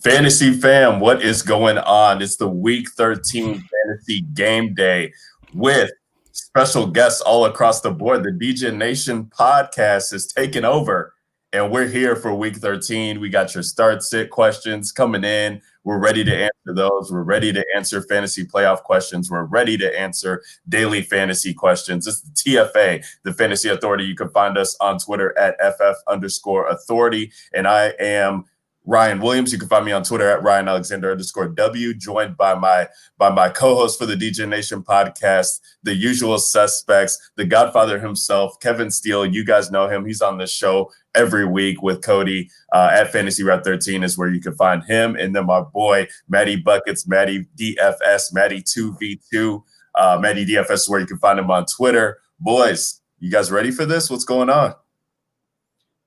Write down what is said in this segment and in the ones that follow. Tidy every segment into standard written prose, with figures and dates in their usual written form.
Fantasy fam, what is going on? It's the Week 13 Fantasy Game Day with special guests all across the board. The DJ Nation podcast is taking over, and we're here for Week 13. We got your start-sit questions coming in. We're ready to answer those. We're ready to answer fantasy playoff questions. We're ready to answer daily fantasy questions. It's the TFA, the Fantasy Authority. You can find us on Twitter at FF_authority, and I am Ryan Williams. You can find me on Twitter at RyanAlexander_W, joined by my co-host for the DJ Nation podcast, the usual suspects, the Godfather himself, Kevin Steele. You guys know him. He's on the show every week with Cody at Fantasy Route 13 is where you can find him. And then my boy, MAtty Buckets, MAtty DFS, MAtty 2v2. MAtty DFS is where you can find him on Twitter. Boys, you guys ready for this? What's going on?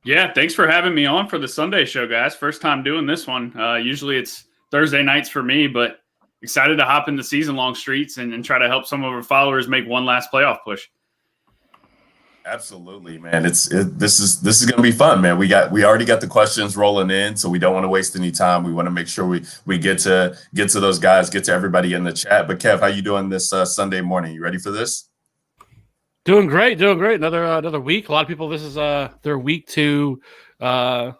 Yeah, thanks for having me on for the Sunday show, guys. First time doing this one. Usually it's Thursday nights for me, but excited to hop into season-long streets and try to help some of our followers make one last playoff push. Absolutely, man. This is gonna be fun, man. We already got the questions rolling in, so we don't want to waste any time. We want to make sure we get to those guys, get to everybody in the chat. But Kev, how you doing this Sunday morning? You ready for this? Doing great. Another week. A lot of people, this is their week to, either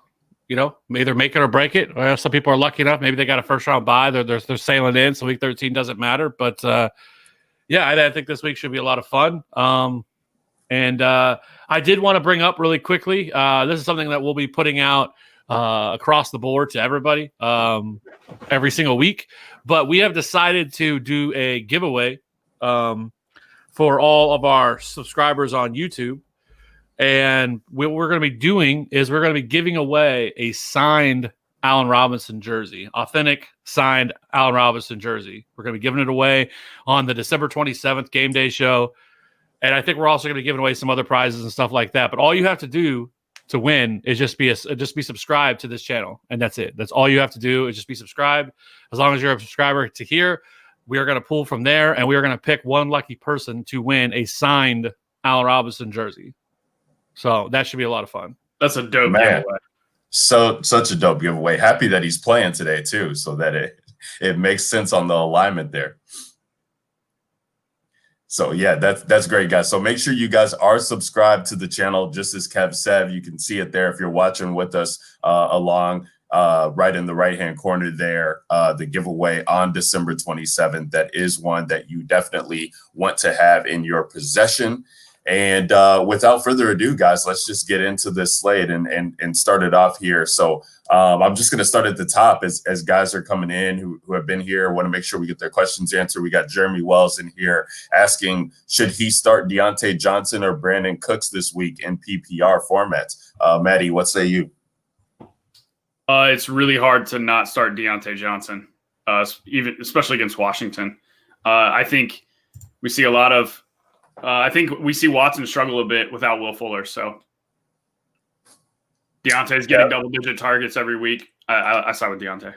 make it or break it. Some people are lucky enough. Maybe they got a first round bye. They're sailing in, so week 13 doesn't matter. But I think this week should be a lot of fun. And I did want to bring up really quickly. This is something that we'll be putting out across the board to everybody every single week. But we have decided to do a giveaway. For all of our subscribers on YouTube. And what we're going to be doing is we're going to be giving away a signed Allen Robinson jersey, authentic signed Allen Robinson jersey. We're going to be giving it away on the December 27th Game Day show. And I think we're also going to be giving away some other prizes and stuff like that. But all you have to do to win is just be subscribed to this channel. And that's it. That's all you have to do is just be subscribed. As long as you're a subscriber to here, we are going to pull from there, and we are going to pick one lucky person to win a signed Allen Robinson jersey. So that should be a lot of fun. That's a dope giveaway. Such a dope giveaway. Happy that he's playing today too, so that it makes sense on the alignment there. So yeah, that's great, guys. So make sure you guys are subscribed to the channel. Just as Kev said, you can see it there if you're watching with us along. Right in the right-hand corner there, the giveaway on December 27th. That is one that you definitely want to have in your possession. And without further ado, guys, let's just get into this slate and start it off here. So I'm just going to start at the top as guys are coming in who have been here. Want to make sure we get their questions answered. We got Jeremy Wells in here asking, should he start Deante Johnson or Brandon Cooks this week in PPR formats? MAtty, what say you? It's really hard to not start Deante Johnson, especially against Washington. I think we see a lot of I think we see Watson struggle a bit without Will Fuller. So Deante's getting double-digit targets every week. I side with Deante.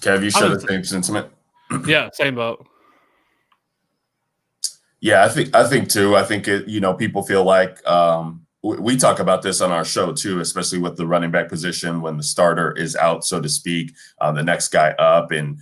Kev, you share the same sentiment? Yeah, same boat. Yeah, I think too. I think people feel like we talk about this on our show too, especially with the running back position when the starter is out, so to speak, the next guy up. And,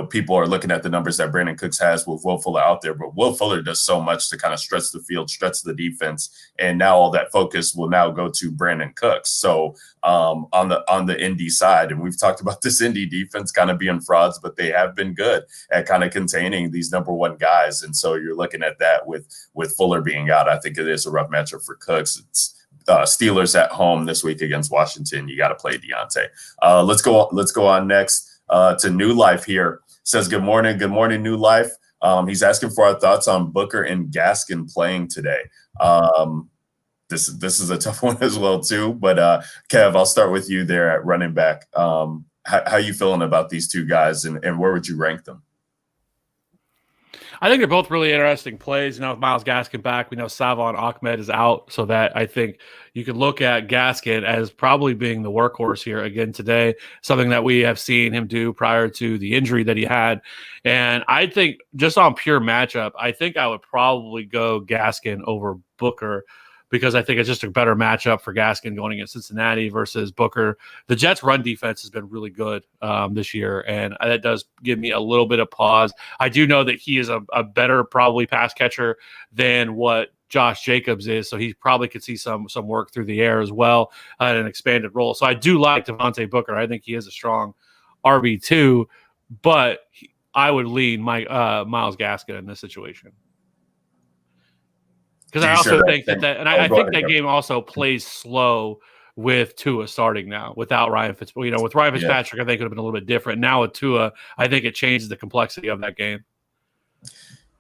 people are looking at the numbers that Brandon Cooks has with Will Fuller out there. But Will Fuller does so much to kind of stretch the field, stretch the defense. And now all that focus will now go to Brandon Cooks. So on the Indy side, and we've talked about this Indy defense kind of being frauds, but they have been good at kind of containing these number one guys. And so you're looking at that with Fuller being out. I think it is a rough matchup for Cooks. It's Steelers at home this week against Washington. You got to play Deante. Let's go on next to New Life here. Says good morning, New Life. He's asking for our thoughts on Booker and Gaskin playing today. This is a tough one as well too. But Kev, I'll start with you there at running back. How you feeling about these two guys, and where would you rank them? I think they're both really interesting plays. With Myles Gaskin back, we know Salvon Ahmed is out, so that I think you could look at Gaskin as probably being the workhorse here again today, something that we have seen him do prior to the injury that he had. And I think just on pure matchup, I think I would probably go Gaskin over Booker because I think it's just a better matchup for Gaskin going against Cincinnati versus Booker. The Jets' run defense has been really good this year, and that does give me a little bit of pause. I do know that he is a better probably pass catcher than what Josh Jacobs is, so he probably could see some work through the air as well at an expanded role. So I do like Devontae Booker. I think he is a strong RB2, but I would lean Myles Gaskin in this situation. Because I also think that I think that game also plays slow with Tua starting now without Ryan Fitzpatrick. With Ryan Fitzpatrick, I think it would have been a little bit different. Now with Tua, I think it changes the complexity of that game.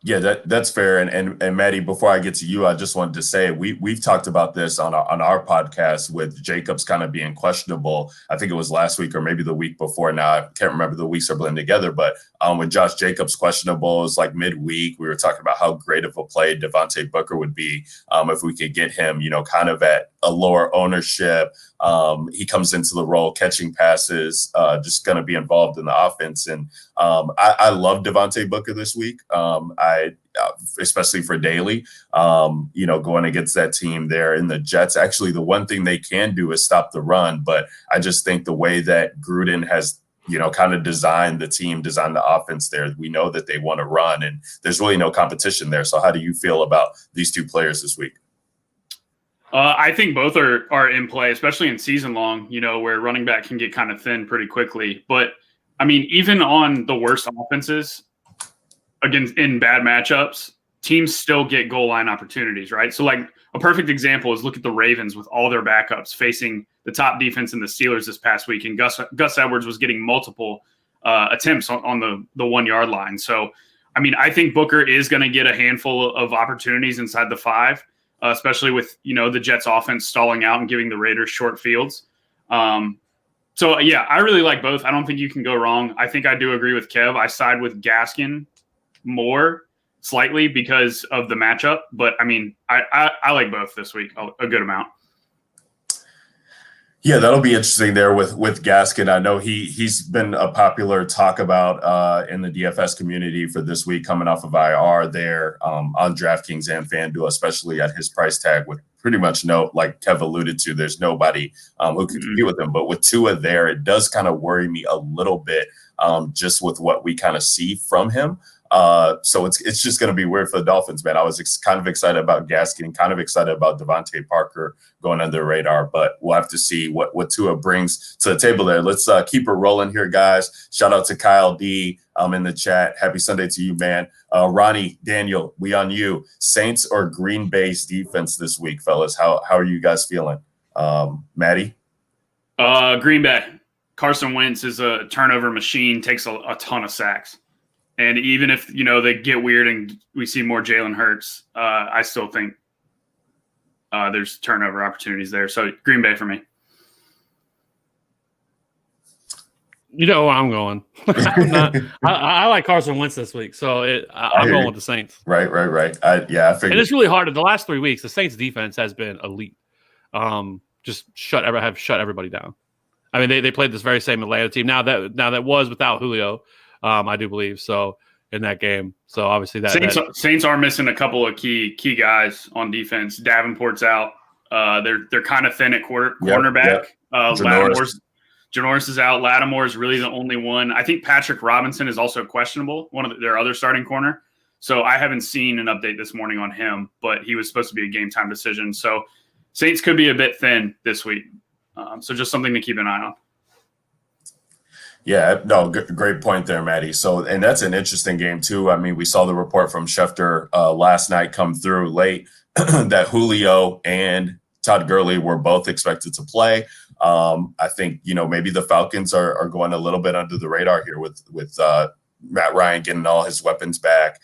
Yeah, that's fair. And MAtty, before I get to you, I just wanted to say we've talked about this on our podcast with Jacobs kind of being questionable. I think it was last week or maybe the week before. Now I can't remember, the weeks are blending together. But when Josh Jacobs questionable, it was like midweek. We were talking about how great of a play Devontae Booker would be if we could get him, kind of at a lower ownership. He comes into the role catching passes, just going to be involved in the offense. And I love Devontae Booker this week. Especially for daily, going against that team there in the Jets. Actually, the one thing they can do is stop the run. But I just think the way that Gruden has, kind of designed the offense there, we know that they want to run, and there's really no competition there. So how do you feel about these two players this week? I think both are in play, especially in season long, where running back can get kind of thin pretty quickly. But I mean, even on the worst offenses, again, in bad matchups, teams still get goal line opportunities, right? So like a perfect example is look at the Ravens with all their backups facing the top defense in the Steelers this past week. And Gus Edwards was getting multiple attempts on the 1 yard line. So, I mean, I think Booker is going to get a handful of opportunities inside the 5, especially with, the Jets offense stalling out and giving the Raiders short fields. So yeah, I really like both. I don't think you can go wrong. I think I do agree with Kev. I side with Gaskin more slightly because of the matchup, but I mean, I like both this week a good amount. Yeah, that'll be interesting there with Gaskin. I know he's been a popular talk about in the DFS community for this week, coming off of IR there on DraftKings and FanDuel, especially at his price tag, with pretty much like Kev alluded to, there's nobody who can compete with him. But with Tua there, it does kind of worry me a little bit just with what we kind of see from him. So it's just going to be weird for the Dolphins, man. I was kind of excited about Gaskin, kind of excited about Devontae Parker going under the radar, but we'll have to see what Tua brings to the table there. Let's keep it rolling here, guys. Shout out to Kyle D in the chat. Happy Sunday to you, man. Ronnie, Daniel, we on you. Saints or Green Bay's defense this week, fellas? How are you guys feeling? MAtty? Green Bay. Carson Wentz is a turnover machine, takes a ton of sacks. And even if, they get weird and we see more Jalen Hurts, I still think there's turnover opportunities there. So Green Bay for me. You know where I'm going. I like Carson Wentz this week, so I'm going with the Saints. Right. I figured. And it's really hard. In the last 3 weeks, the Saints defense has been elite. Just shut everybody down. I mean, they played this very same Atlanta team. Now that was without Julio. I do believe so in that game. So obviously Saints are missing a couple of key guys on defense. Davenport's out. They're kind of thin at cornerback. Janoris is out. Lattimore is really the only one. I think Patrick Robinson is also questionable, one of their other starting corner. So I haven't seen an update this morning on him, but he was supposed to be a game time decision. So Saints could be a bit thin this week. So just something to keep an eye on. Yeah, no, great point there, MAtty. So, and that's an interesting game too. I mean, we saw the report from Schefter last night come through late that Julio and Todd Gurley were both expected to play. I think, maybe the Falcons are going a little bit under the radar here with Matt Ryan getting all his weapons back.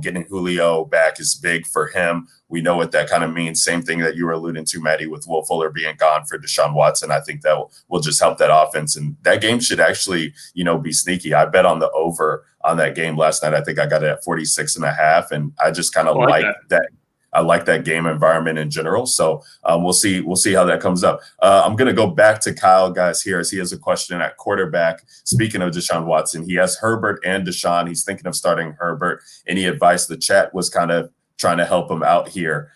Getting Julio back is big for him. We know what that kind of means. Same thing that you were alluding to, MAtty, with Will Fuller being gone for Deshaun Watson. I think that will just help that offense. And that game should actually, be sneaky. I bet on the over on that game last night. I think I got it at 46.5. And I just kind of like that. I like that game environment in general. So we'll see how that comes up. I'm going to go back to Kyle, guys, here, as he has a question at quarterback. Speaking of Deshaun Watson, he has Herbert and Deshaun. He's thinking of starting Herbert. Any advice? The chat was kind of trying to help him out here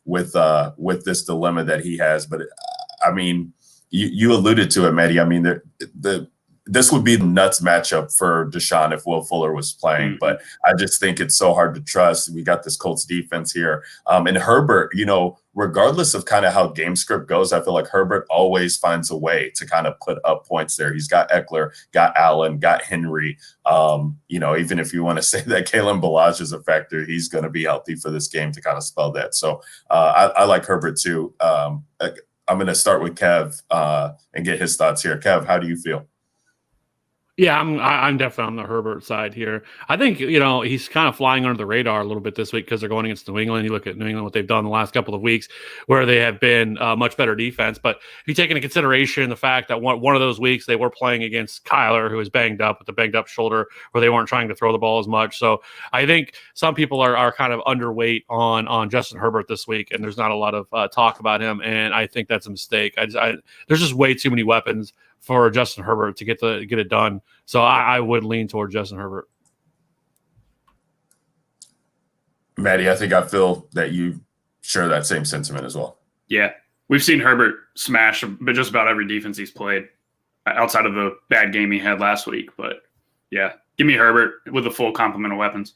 with this dilemma that he has. But I mean, you alluded to it, MAtty. I mean, this would be the nuts matchup for Deshaun if Will Fuller was playing, but I just think it's so hard to trust. We got this Colts defense here. And Herbert, regardless of kind of how game script goes, I feel like Herbert always finds a way to kind of put up points there. He's got Eckler, got Allen, got Henry. Even if you want to say that Kalen Ballage is a factor, he's going to be healthy for this game to kind of spell that. So I like Herbert too. I'm going to start with Kev and get his thoughts here. Kev, how do you feel? Yeah, I'm definitely on the Herbert side here. I think, he's kind of flying under the radar a little bit this week because they're going against New England. You look at New England, what they've done the last couple of weeks where they have been much better defense. But if you take into consideration the fact that one of those weeks they were playing against Kyler, who was banged up with a banged up shoulder, where they weren't trying to throw the ball as much. So I think some people are kind of underweight on Justin Herbert this week, and there's not a lot of talk about him. And I think that's a mistake. There's just way too many weapons for Justin Herbert to get it done. So I would lean toward Justin Herbert. MAtty, I think I feel that you share that same sentiment as well. Yeah. We've seen Herbert smash just about every defense he's played outside of the bad game he had last week. But, yeah, give me Herbert with a full complement of weapons.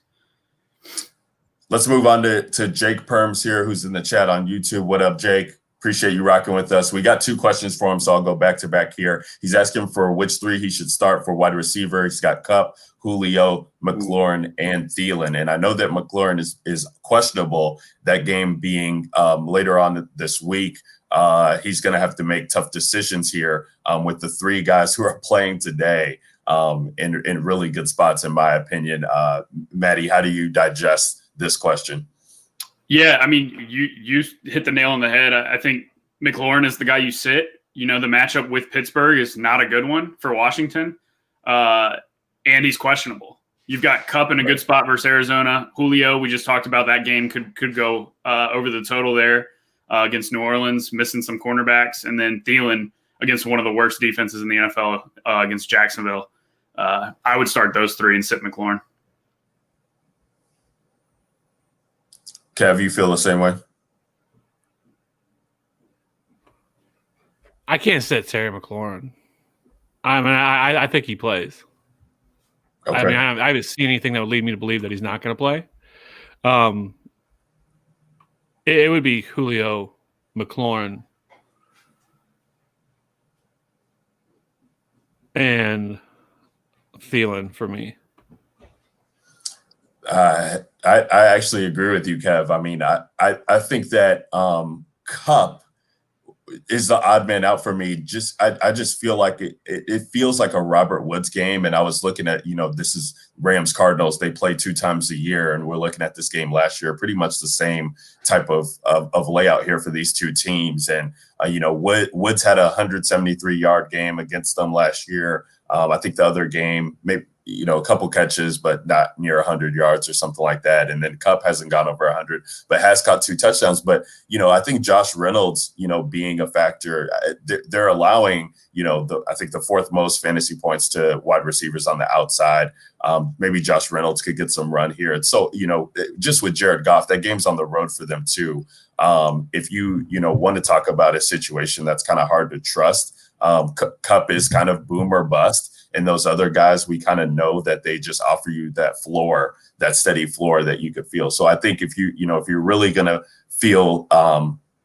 Let's move on to Jake Perms here, who's in the chat on YouTube. What up, Jake? Appreciate you rocking with us. We got 2 questions for him, so I'll go back to back here. He's asking for which 3 he should start for wide receiver. He's got Kupp, Julio, McLaurin, and Thielen. And I know that McLaurin is questionable, that game being later on this week. He's going to have to make tough decisions here with the 3 guys who are playing today in really good spots, in my opinion. MAtty, how do you digest this question? Yeah, I mean, you hit the nail on the head. I think McLaurin is the guy you sit. The matchup with Pittsburgh is not a good one for Washington, and he's questionable. You've got Kupp in a good spot versus Arizona. Julio, we just talked about that game, could go over the total there against New Orleans, missing some cornerbacks. And then Thielen against one of the worst defenses in the NFL against Jacksonville. I would start those 3 and sit McLaurin. Kev, you feel the same way? I can't sit Terry McLaurin. I mean, I think he plays. Okay. I mean, I haven't seen anything that would lead me to believe that he's not going to play. It would be Julio, McLaurin, and Thielen for me. I actually agree with you, Kev. I mean, I think that Kupp is the odd man out for me. I just feel like it feels like a Robert Woods game. And I was looking at, this is Rams Cardinals. They play 2 times a year, and we're looking at this game last year, pretty much the same type of layout here for these 2 teams. And Woods had a 173-yard game against them last year. I think the other game, maybe, a couple catches, but not near 100 yards or something like that. And then Kupp hasn't gone over 100, but has caught 2 touchdowns. But, I think Josh Reynolds, being a factor, they're allowing, I think the 4th most fantasy points to wide receivers on the outside. Maybe Josh Reynolds could get some run here. And so, just with Jared Goff, that game's on the road for them too. If you want to talk about a situation that's kind of hard to trust, Kupp is kind of boom or bust. And those other guys, we kind of know that they just offer you that floor, that steady floor that you could feel. So I think if you're really going to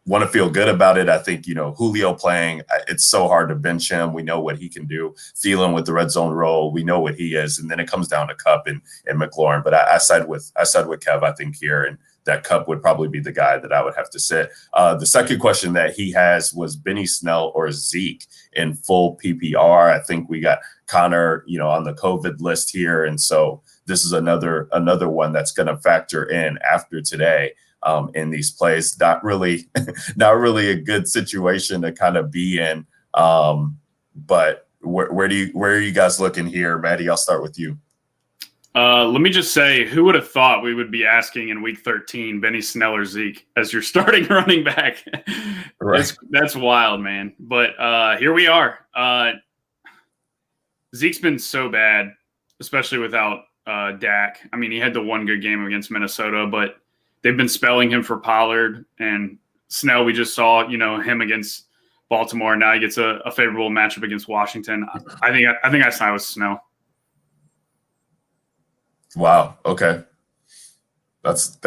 want to feel good about it, I think, Julio playing, it's so hard to bench him. We know what he can do. Thielen with the red zone role, we know what he is. And then it comes down to Kupp and McLaurin. But I side with Kev, I think, here. And that Kupp would probably be the guy that I would have to sit. The second question that he has was Benny Snell or Zeke in full PPR. I think we got Connor, on the COVID list here. And so this is another one that's going to factor in after today in these plays. Not really a good situation to kind of be in. But where are you guys looking here? MAtty, I'll start with you. Let me just say, who would have thought we would be asking in week 13, Benny Snell or Zeke as your starting running back? Right. That's wild, man. But here we are. Zeke's been so bad, especially without Dak. I mean, he had the one good game against Minnesota, but they've been spelling him for Pollard and Snell. We just saw, him against Baltimore. Now he gets a favorable matchup against Washington. I think I side with Snell. Wow. Okay. That's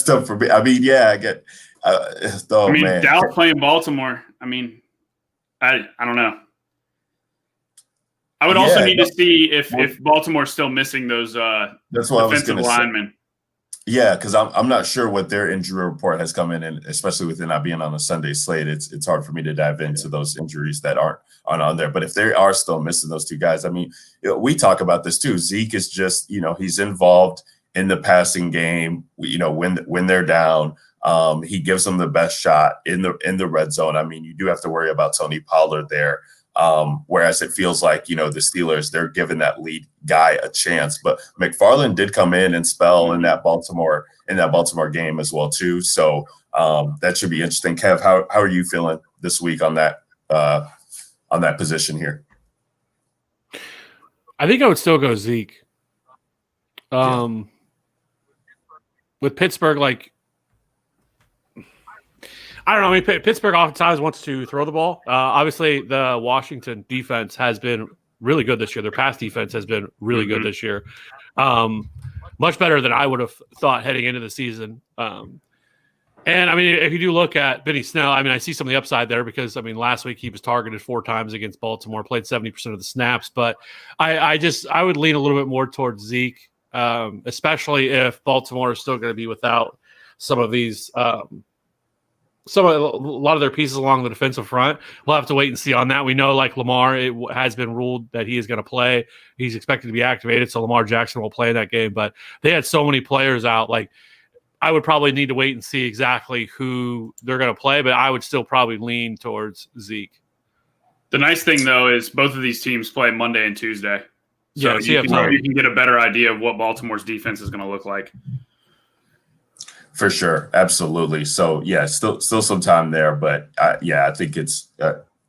tough for me. I mean, yeah, I get. Man. Dallas playing Baltimore. I mean, I don't know. I would also need to see if Baltimore's still missing those that's what defensive linemen. Say. Yeah, because I'm not sure what their injury report has come in, and especially with it not being on a Sunday slate, it's hard for me to dive into those injuries that aren't on there. But if they are still missing those two guys, I mean, we talk about this too. Zeke is just, he's involved in the passing game. When they're down, he gives them the best shot in the red zone. I mean, you do have to worry about Tony Pollard there. Whereas it feels like, the Steelers, they're giving that lead guy a chance. But McFarland did come in and spell in that Baltimore game as well, too. So that should be interesting. Kev, how are you feeling this week on that position here? I think I would still go Zeke. With Pittsburgh, I don't know. I mean, Pittsburgh oftentimes wants to throw the ball. Obviously, the Washington defense has been really good this year. Their pass defense has been really good this year. Much better than I would have thought heading into the season. And, I mean, if you do look at Benny Snell, I mean, I see some of the upside there because, I mean, last week he was targeted 4 times against Baltimore, played 70% of the snaps. But I would lean a little bit more towards Zeke, especially if Baltimore is still going to be without some of these a lot of their pieces along the defensive front. We'll have to wait and see on that. We know, Lamar, it has been ruled that he is going to play. He's expected to be activated, so Lamar Jackson will play in that game. But they had so many players out. I would probably need to wait and see exactly who they're going to play, but I would still probably lean towards Zeke. The nice thing, though, is both of these teams play Monday and Tuesday. So you can get a better idea of what Baltimore's defense is going to look like. For sure. Absolutely. So, yeah, still some time there. But, I think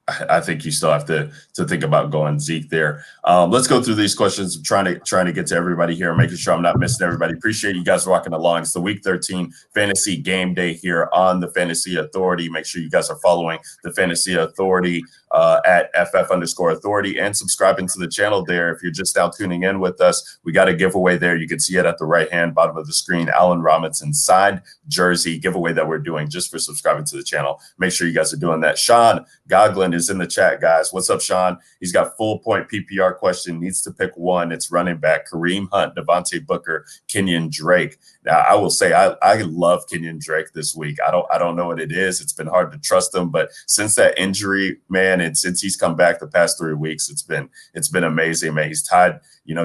I think you still have to think about going Zeke there. Let's go through these questions. I'm trying to get to everybody here, making sure I'm not missing everybody. Appreciate you guys walking along. It's the Week 13 Fantasy Game Day here on the Fantasy Authority. Make sure you guys are following the Fantasy Authority at FF_authority and subscribing to the channel there. If you're just now tuning in with us, we got a giveaway there. You can see it at the right-hand bottom of the screen. Allen Robinson signed jersey giveaway that we're doing just for subscribing to the channel. Make sure you guys are doing that. Sean Goglin is in the chat, guys. What's up, Sean? He's got full point PPR question. Needs to pick one. It's running back Kareem Hunt, Devontae Booker, Kenyon Drake. Now, I will say I love Kenyon Drake this week. I don't know what it is. It's been hard to trust him, but since that injury, man, and since he's come back the past 3 weeks, it's been amazing, man. He's tied,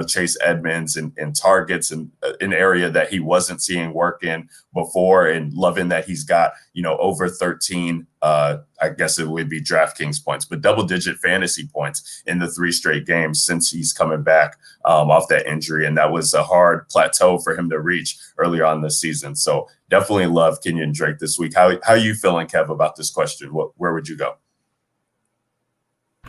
Chase Edmonds in targets in an area that he wasn't seeing work in before, and loving that he's got, over 13, I guess it would be DraftKings points, but double-digit fantasy points in the 3 straight games since he's coming back off that injury. And that was a hard plateau for him to reach earlier on this season. So definitely love Kenyon Drake this week. How are you feeling, Kev, about this question? Where would you go?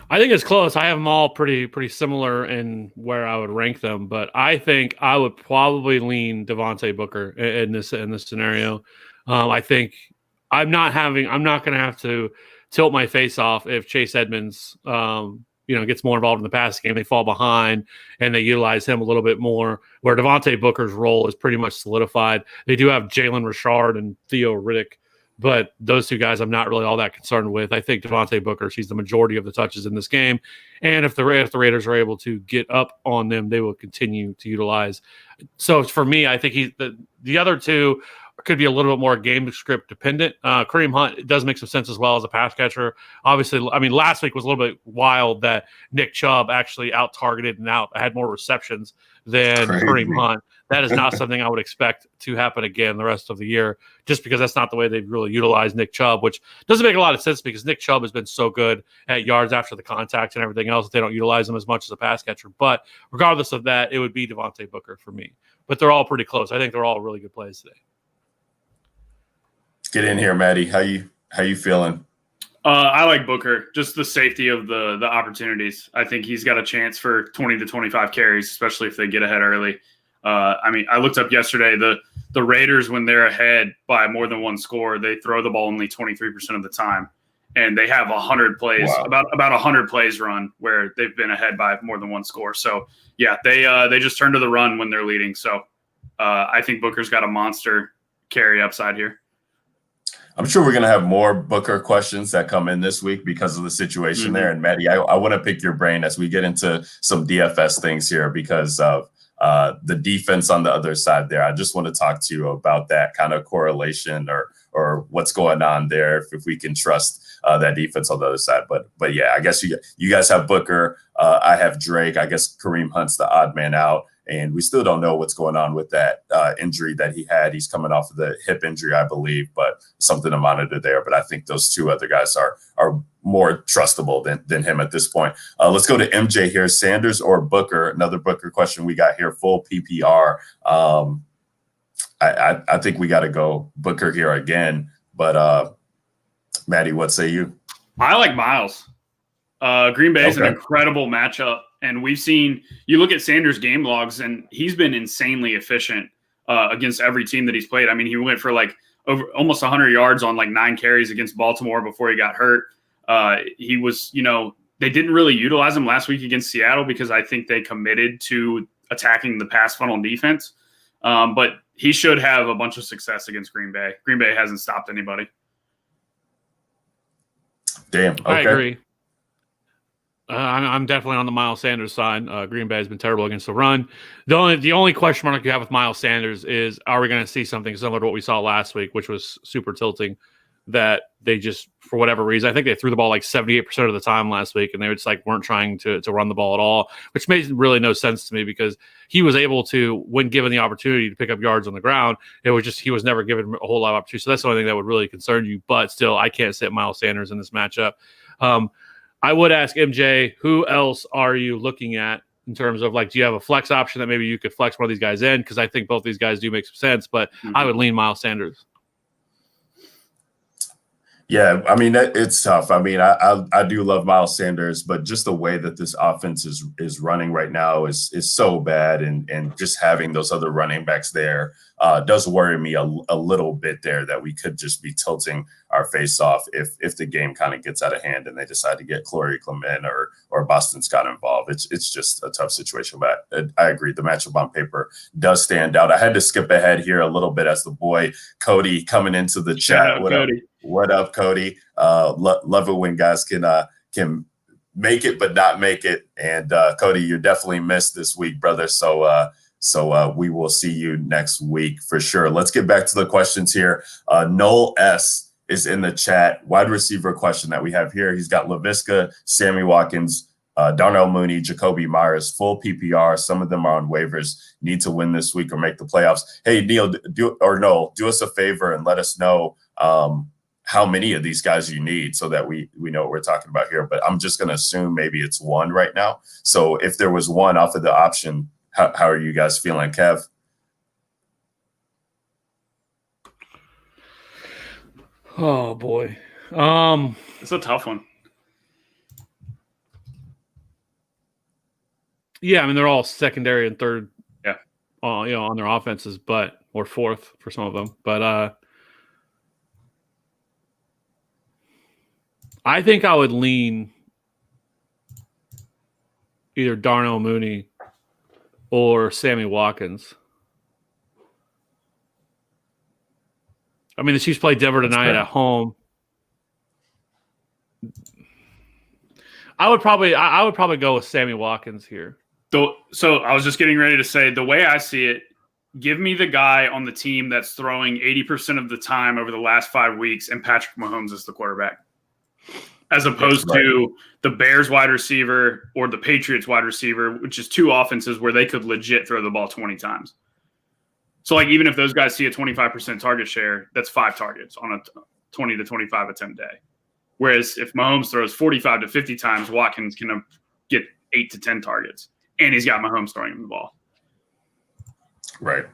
I think it's close. I have them all pretty similar in where I would rank them, but I think I would probably lean Devontae Booker in this scenario. I think I'm not going to have to tilt my face off if Chase Edmonds, gets more involved in the passing game. They fall behind and they utilize him a little bit more, where Devontae Booker's role is pretty much solidified. They do have Jalen Richard and Theo Riddick, but those two guys I'm not really all that concerned with. I think Devontae Booker sees the majority of the touches in this game. And if the Raiders are able to get up on them, they will continue to utilize. So for me, I think the other two could be a little bit more game script dependent. Kareem Hunt, it does make some sense as well as a pass catcher. Obviously, I mean, last week was a little bit wild that Nick Chubb actually out-targeted and had more receptions than Kareem Hunt. That is not something I would expect to happen again the rest of the year, just because that's not the way they've really utilized Nick Chubb, which doesn't make a lot of sense because Nick Chubb has been so good at yards after the contact and everything else that they don't utilize him as much as a pass catcher. But regardless of that, it would be Devontae Booker for me. But they're all pretty close. I think they're all really good plays today. Get in here, MAtty. How you feeling? I like Booker, just the safety of the opportunities. I think he's got a chance for 20 to 25 carries, especially if they get ahead early. I mean, I looked up yesterday, the Raiders, when they're ahead by more than one score, they throw the ball only 23% of the time. And they have 100 plays, Wow. about 100 plays run where they've been ahead by more than one score. So, yeah, they just turn to the run when they're leading. So I think Booker's got a monster carry upside here. I'm sure we're going to have more Booker questions that come in this week because of the situation there. And MAtty, I want to pick your brain as we get into some DFS things here because of the defense on the other side there. I just want to talk to you about that kind of correlation or what's going on there, if we can trust that defense on the other side. But yeah, I guess you guys have Booker. I have Drake. I guess Kareem Hunt's the odd man out. And we still don't know what's going on with that injury that he had. He's coming off of the hip injury, I believe, but something to monitor there. But I think those two other guys are more trustable than him at this point. Let's go to MJ here. Sanders or Booker? Another Booker question we got here. Full PPR. I think we got to go Booker here again. But MAtty, what say you? I like Miles. Green Bay is an incredible matchup. And we've seen, you look at Sanders' game logs, and he's been insanely efficient against every team that he's played. I mean, he went for like over almost 100 yards on like 9 carries against Baltimore before he got hurt. He was, they didn't really utilize him last week against Seattle because I think they committed to attacking the pass funnel defense. But he should have a bunch of success against Green Bay. Green Bay hasn't stopped anybody. Damn. Okay. I agree. I'm definitely on the Miles Sanders side. Green Bay has been terrible against the run. The only question mark you have with Miles Sanders is, are we going to see something similar to what we saw last week, which was super tilting, that they just, for whatever reason, I think they threw the ball like 78% of the time last week, and they just like weren't trying to run the ball at all, which made really no sense to me because he was able to, when given the opportunity to pick up yards on the ground, it was just he was never given a whole lot of opportunity. So that's the only thing that would really concern you. But still, I can't sit Miles Sanders in this matchup. I would ask MJ, who else are you looking at in terms of like, do you have a flex option that maybe you could flex one of these guys in? Because I think both these guys do make some sense, but I would lean Miles Sanders. Yeah, I mean, it's tough. I mean, I do love Miles Sanders, but just the way that this offense is running right now is so bad, and just having those other running backs there does worry me a little bit there, that we could just be tilting our face off if the game kind of gets out of hand and they decide to get Corey Clement or Boston Scott involved. It's just a tough situation, but I agree. The matchup on paper does stand out. I had to skip ahead here a little bit as the boy Cody coming into the chat. What up, Cody? Love it when guys can make it but not make it. And Cody, you're definitely missed this week, brother. So we will see you next week for sure. Let's get back to the questions here. Noel S is in the chat. Wide receiver question that we have here. He's got LaVisca, Sammy Watkins, Darnell Mooney, Jacoby Myers, full PPR. Some of them are on waivers. Need to win this week or make the playoffs. Hey, Neil, do us a favor and let us know how many of these guys you need so that we know what we're talking about here. But I'm just going to assume maybe it's one right now. So if there was one off of the option, how are you guys feeling, Kev? Oh boy. It's a tough one. Yeah, I mean, they're all secondary and third, yeah, on their offenses, or fourth for some of them. But I think I would lean either Darnell Mooney or Sammy Watkins. I mean, the Chiefs play Denver tonight at home. I would probably go with Sammy Watkins here. So I was just getting ready to say, the way I see it, give me the guy on the team that's throwing 80% of the time over the last 5 weeks, and Patrick Mahomes is the quarterback, as opposed to the Bears wide receiver or the Patriots wide receiver, which is two offenses where they could legit throw the ball 20 times. So, like, even if those guys see a 25% target share, that's 5 targets on a 20 to 25 attempt day. Whereas if Mahomes throws 45 to 50 times, Watkins can get 8 to 10 targets, and he's got Mahomes throwing him the ball. Right.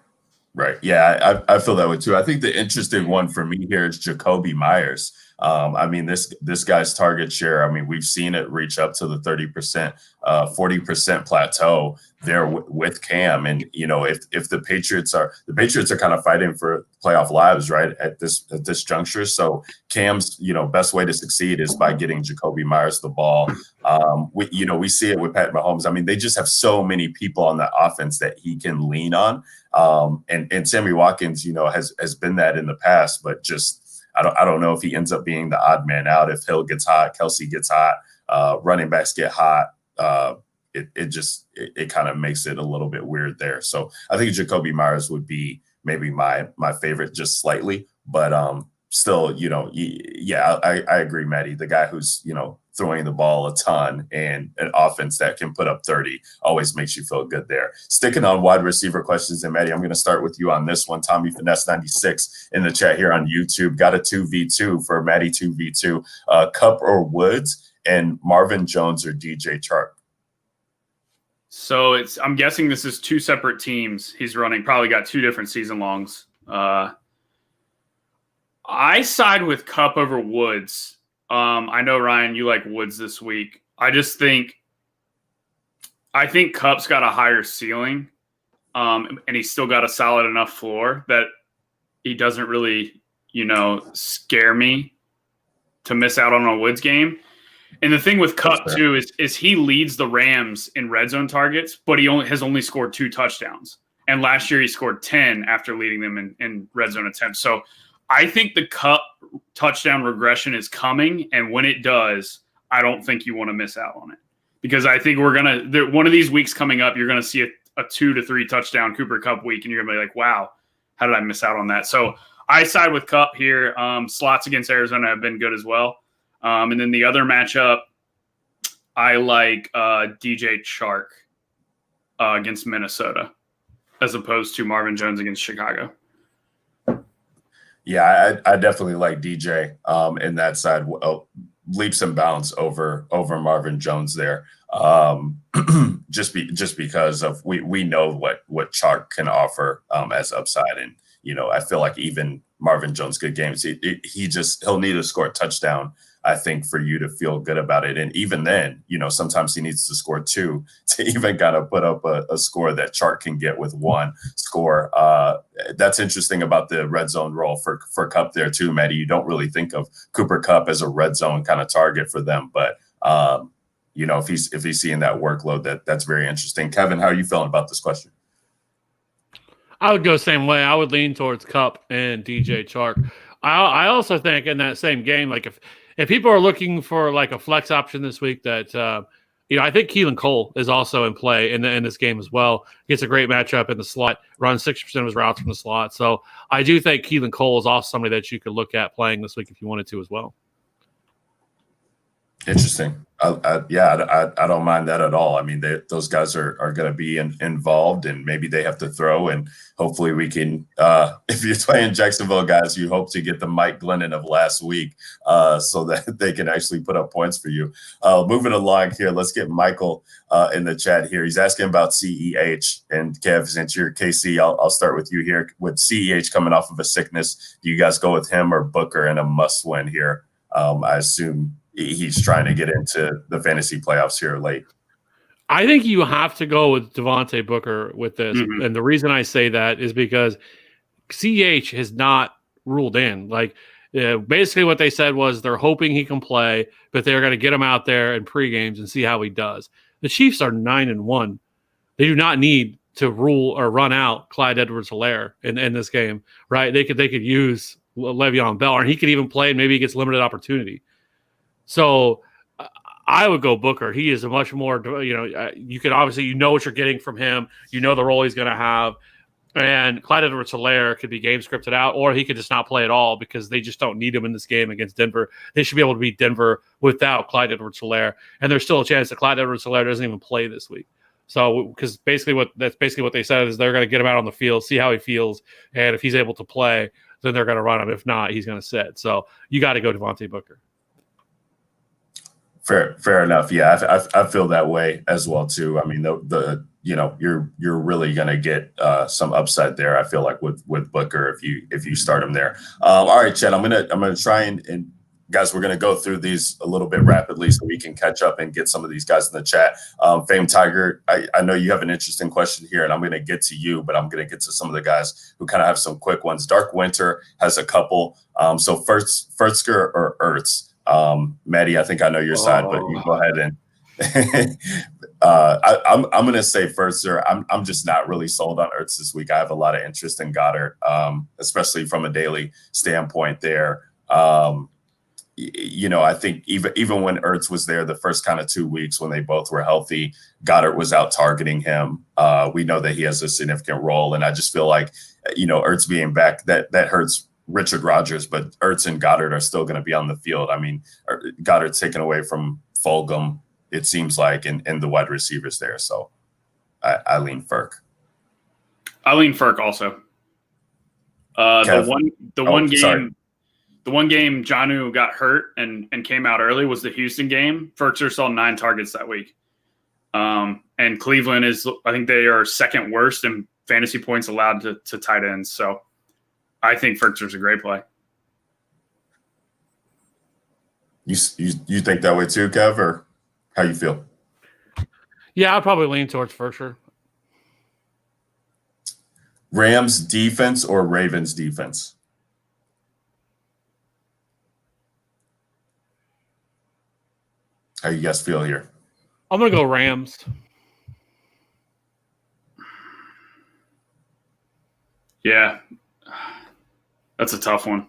Yeah, I feel that way too. I think the interesting one for me here is Jacoby Myers. I mean, this guy's target share, I mean, we've seen it reach up to the 30%, 40% plateau there with Cam. And, if the Patriots are kind of fighting for playoff lives, right, at this juncture. So Cam's, best way to succeed is by getting Jacoby Myers the ball. We see it with Pat Mahomes. I mean, they just have so many people on the offense that he can lean on. And Sammy Watkins, has been that in the past, but just I don't know if he ends up being the odd man out. If Hill gets hot, Kelsey gets hot, running backs get hot. It kind of makes it a little bit weird there. So I think Jacoby Myers would be maybe my favorite, just slightly, but still, I agree, MAtty. The guy who's throwing the ball a ton and an offense that can put up 30 always makes you feel good there. Sticking on wide receiver questions, and MAtty, I'm going to start with you on this one. Tommy Finesse 96 in the chat here on YouTube got a 2v2 for MAtty 2v2. Kupp or Woods, and Marvin Jones or DJ Chark. So I'm guessing this is two separate teams he's running. Probably got two different season longs. I side with Kupp over Woods. I know, Ryan, you like Woods this week. I think Kupp's got a higher ceiling, and he's still got a solid enough floor that he doesn't really, scare me to miss out on a Woods game. And the thing with Kupp too is he leads the Rams in red zone targets, but he has only scored 2 touchdowns. And last year he scored 10 after leading them in red zone attempts. So I think the Kupp touchdown regression is coming, and when it does, I don't think you want to miss out on it, because I think one of these weeks coming up, you're gonna see a 2 to 3 touchdown Cooper Kupp week, and you're gonna be like, wow, how did I miss out on that? So I side with Kupp here. Slots against Arizona have been good as well, and then the other matchup, I like DJ Chark against Minnesota as opposed to Marvin Jones against Chicago. Yeah, I definitely like DJ in that side, leaps and bounds over Marvin Jones there. Just because of we know what Chark can offer as upside, and I feel like even Marvin Jones' good games, he'll need to score a touchdown, I think, for you to feel good about it. And even then, sometimes he needs to score 2 to even kind of put up a score that Chark can get with 1 score. That's interesting about the red zone role for Kupp there too, MAtty. You don't really think of Cooper Kupp as a red zone kind of target for them, but if he's seeing that workload, that's very interesting. Kevin, how are you feeling about this question? I would go the same way. I would lean towards Kupp and DJ Chark. I also think in that same game, like if people are looking for like a flex option this week, that I think Keelan Cole is also in play in this game as well. He gets a great matchup in the slot, runs 60% of his routes from the slot. So I do think Keelan Cole is also somebody that you could look at playing this week if you wanted to as well. Interesting. I don't mind that at all. I mean, those guys are going to be involved, and maybe they have to throw, and hopefully we can, if you're playing Jacksonville guys, you hope to get the Mike Glennon of last week so that they can actually put up points for you. Moving along here, let's get Michael in the chat here. He's asking about CEH, and Kev, since you're KC, I'll start with you here. With CEH coming off of a sickness, do you guys go with him or Booker in a must-win here? I assume he's trying to get into the fantasy playoffs here late. I think you have to go with Devontae Booker with this. Mm-hmm. And the reason I say that is because CH has not ruled in. Like, basically what they said was they're hoping he can play, but they're going to get him out there in pre-games and see how he does. The Chiefs are 9-1. They do not need to rule or run out Clyde Edwards-Helaire in this game, right? They could use Le'Veon Bell, and he could even play, and maybe he gets limited opportunity. So I would go Booker. He is a much more, you can obviously, what you're getting from him. You know the role he's going to have. And Clyde Edwards-Helaire could be game scripted out, or he could just not play at all because they just don't need him in this game against Denver. They should be able to beat Denver without Clyde Edwards-Helaire. And there's still a chance that Clyde Edwards-Helaire doesn't even play this week. So, because basically what they said is they're going to get him out on the field, see how he feels. And if he's able to play, then they're going to run him. If not, he's going to sit. So you got to go Devontae Booker. Fair enough. Yeah, I feel that way as well too. I mean, you're really gonna get some upside there. I feel like with Booker if you start him there. All right, Chad, I'm gonna try and guys, we're going to go through these a little bit rapidly so we can catch up and get some of these guys in the chat. Fame Tiger, I know you have an interesting question here, and I'm going to get to you, but I'm going to get to some of the guys who kind of have some quick ones. Dark Winter has a couple. So Firtzker or Ertz? MAtty, I think I know your side, but you go ahead and I'm going to say Firtzker. I'm just not really sold on Ertz this week. I have a lot of interest in Goddard, especially from a daily standpoint there. I think even when Ertz was there the first kind of 2 weeks when they both were healthy, Goddard was out targeting him. We know that he has a significant role, and I just feel like, Ertz being back, that hurts Richard Rodgers, but Ertz and Goddard are still going to be on the field. I mean, Goddard's taken away from Fulgham, it seems like, and the wide receivers there. So I lean Ferk. I lean Ferk also. The one game Jonnu got hurt and came out early was the Houston game. Ferkser saw 9 targets that week. And Cleveland I think they are second worst in fantasy points allowed to tight ends. So I think Ferkser's a great play. You think that way too, Kev, or how you feel? Yeah, I'll probably lean towards Ferkser. Rams defense or Ravens defense? How you guys feel here? I'm going to go Rams. Yeah. That's a tough one.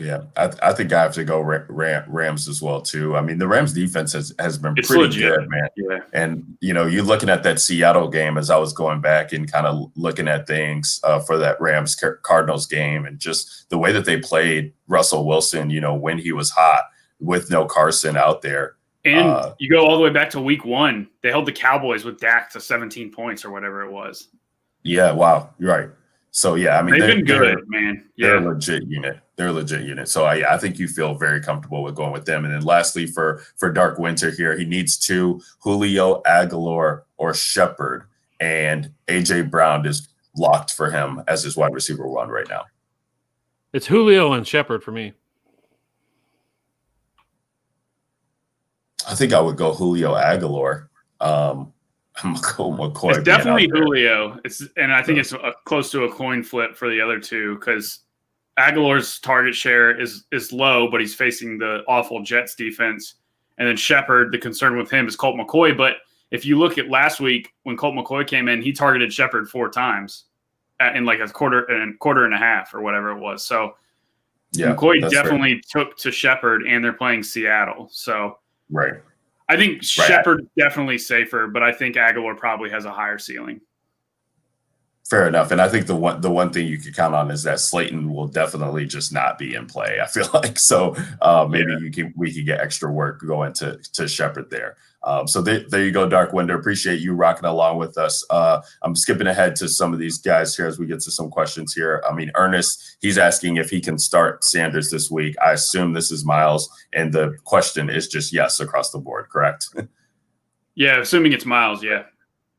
Yeah, I think I have to go Rams as well, too. I mean, the Rams defense has been pretty legit, good, man. Yeah. And, you're looking at that Seattle game as I was going back and kind of looking at things for that Rams-Cardinals game and just the way that they played Russell Wilson, when he was hot with no Carson out there. And you go all the way back to week 1. They held the Cowboys with Dak to 17 points or whatever it was. Yeah, wow. You're right. So, yeah, I mean, they've been good, man. Yeah. They're a legit unit. So, I think you feel very comfortable with going with them. And then lastly, for Dark Winter here, he needs 2, Julio, Aguilar, or Shepard. And A.J. Brown is locked for him as his wide receiver 1 right now. It's Julio and Shepard for me. I think I would go Julio Aguilar. McCoy. It's definitely Julio. And I think it's close to a coin flip for the other two because Aguilar's target share is low, but he's facing the awful Jets defense. And then Shepard, the concern with him is Colt McCoy. But if you look at last week when Colt McCoy came in, he targeted Shepard 4 times in like a quarter and a half or whatever it was. So yeah, McCoy definitely took to Shepard, and they're playing Seattle. So right. I think Shepard definitely safer, but I think Aguilar probably has a higher ceiling. Fair enough. And I think the one thing you could count on is that Slayton will definitely just not be in play, I feel like. So maybe we can get extra work going to Shepard there. So there you go, Dark Winter. Appreciate you rocking along with us. I'm skipping ahead to some of these guys here as we get to some questions here. I mean, Ernest, he's asking if he can start Sanders this week. I assume this is Miles, and the question is just yes across the board, correct? Yeah, assuming it's Miles, yeah.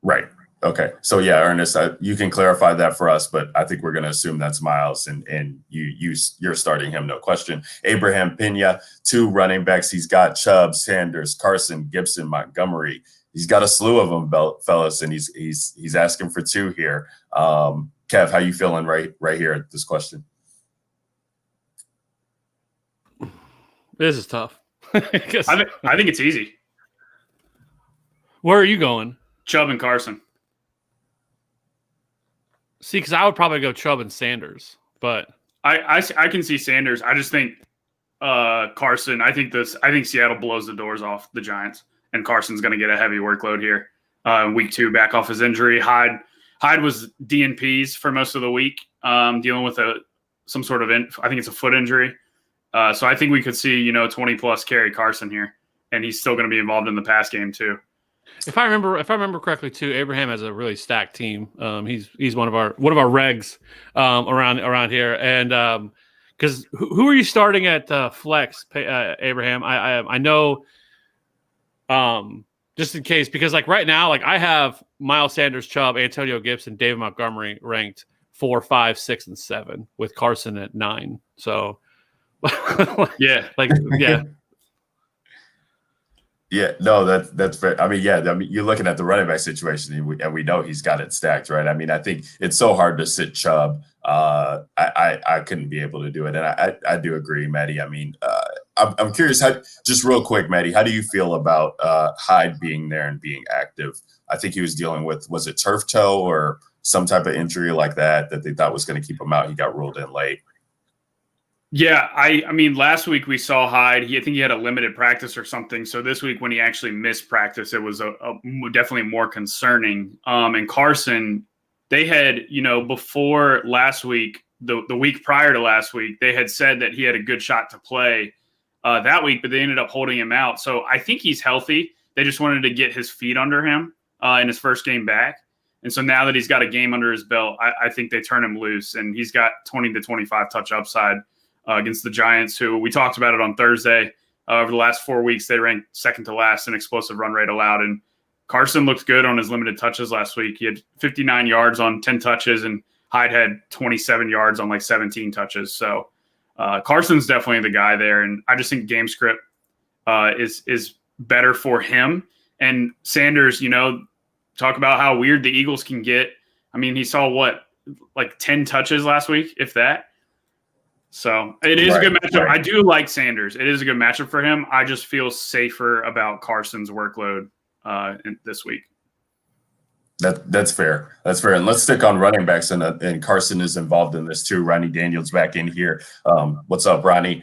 Right. Okay. So, yeah, Ernest, you can clarify that for us, but I think we're going to assume that's Miles, and you're starting him, no question. Abraham Pena, 2 running backs. He's got Chubb, Sanders, Carson, Gibson, Montgomery. He's got a slew of them, fellas, and he's asking for 2 here. Kev, how you feeling right here at this question? This is tough. I think it's easy. Where are you going? Chubb and Carson. See, because I would probably go Chubb and Sanders, but I can see Sanders. I just think Carson. I think Seattle blows the doors off the Giants, and Carson's going to get a heavy workload here. Week 2, back off his injury. Hyde was DNPs for most of the week, dealing with some sort of I think it's a foot injury. So I think we could see 20 plus carry Carson here, and he's still going to be involved in the pass game too. If I remember correctly, too, Abraham has a really stacked team. He's one of our regs around here, and because who are you starting at flex, Abraham? I know, just in case, because like right now, like I have Miles Sanders, Chubb, Antonio Gibson, David Montgomery ranked 4, 5, 6, and 7 with Carson at 9. So Yeah. Like, yeah. Yeah, no, that's fair. I mean, yeah, I mean, you're looking at the running back situation, and we know he's got it stacked, right? I mean, I think it's so hard to sit Chubb. I couldn't be able to do it, and I do agree, MAtty. I mean, I'm curious, just real quick, MAtty, how do you feel about Hyde being there and being active? I think he was dealing with, was it turf toe or some type of injury like that they thought was going to keep him out? He got ruled in late. Yeah, I mean, last week we saw Hyde. I think he had a limited practice or something. So this week when he actually missed practice, it was a definitely more concerning. And Carson, they had, before last week, the week prior to last week, they had said that he had a good shot to play that week, but they ended up holding him out. So I think he's healthy. They just wanted to get his feet under him in his first game back. And so now that he's got a game under his belt, I think they turn him loose, and he's got 20 to 25 touch upside against the Giants, who we talked about it on Thursday. Over the last 4 weeks, they ranked second to last in explosive run rate allowed. And Carson looked good on his limited touches last week. He had 59 yards on 10 touches, and Hyde had 27 yards on like 17 touches. So Carson's definitely the guy there. And I just think game script is better for him. And Sanders, talk about how weird the Eagles can get. I mean, he saw like 10 touches last week, if that. So it is a good matchup. Right. I do like Sanders. It is a good matchup for him. I just feel safer about Carson's workload this week. That's fair. That's fair. And let's stick on running backs, and Carson is involved in this too. Ronnie Daniels back in here. What's up, Ronnie?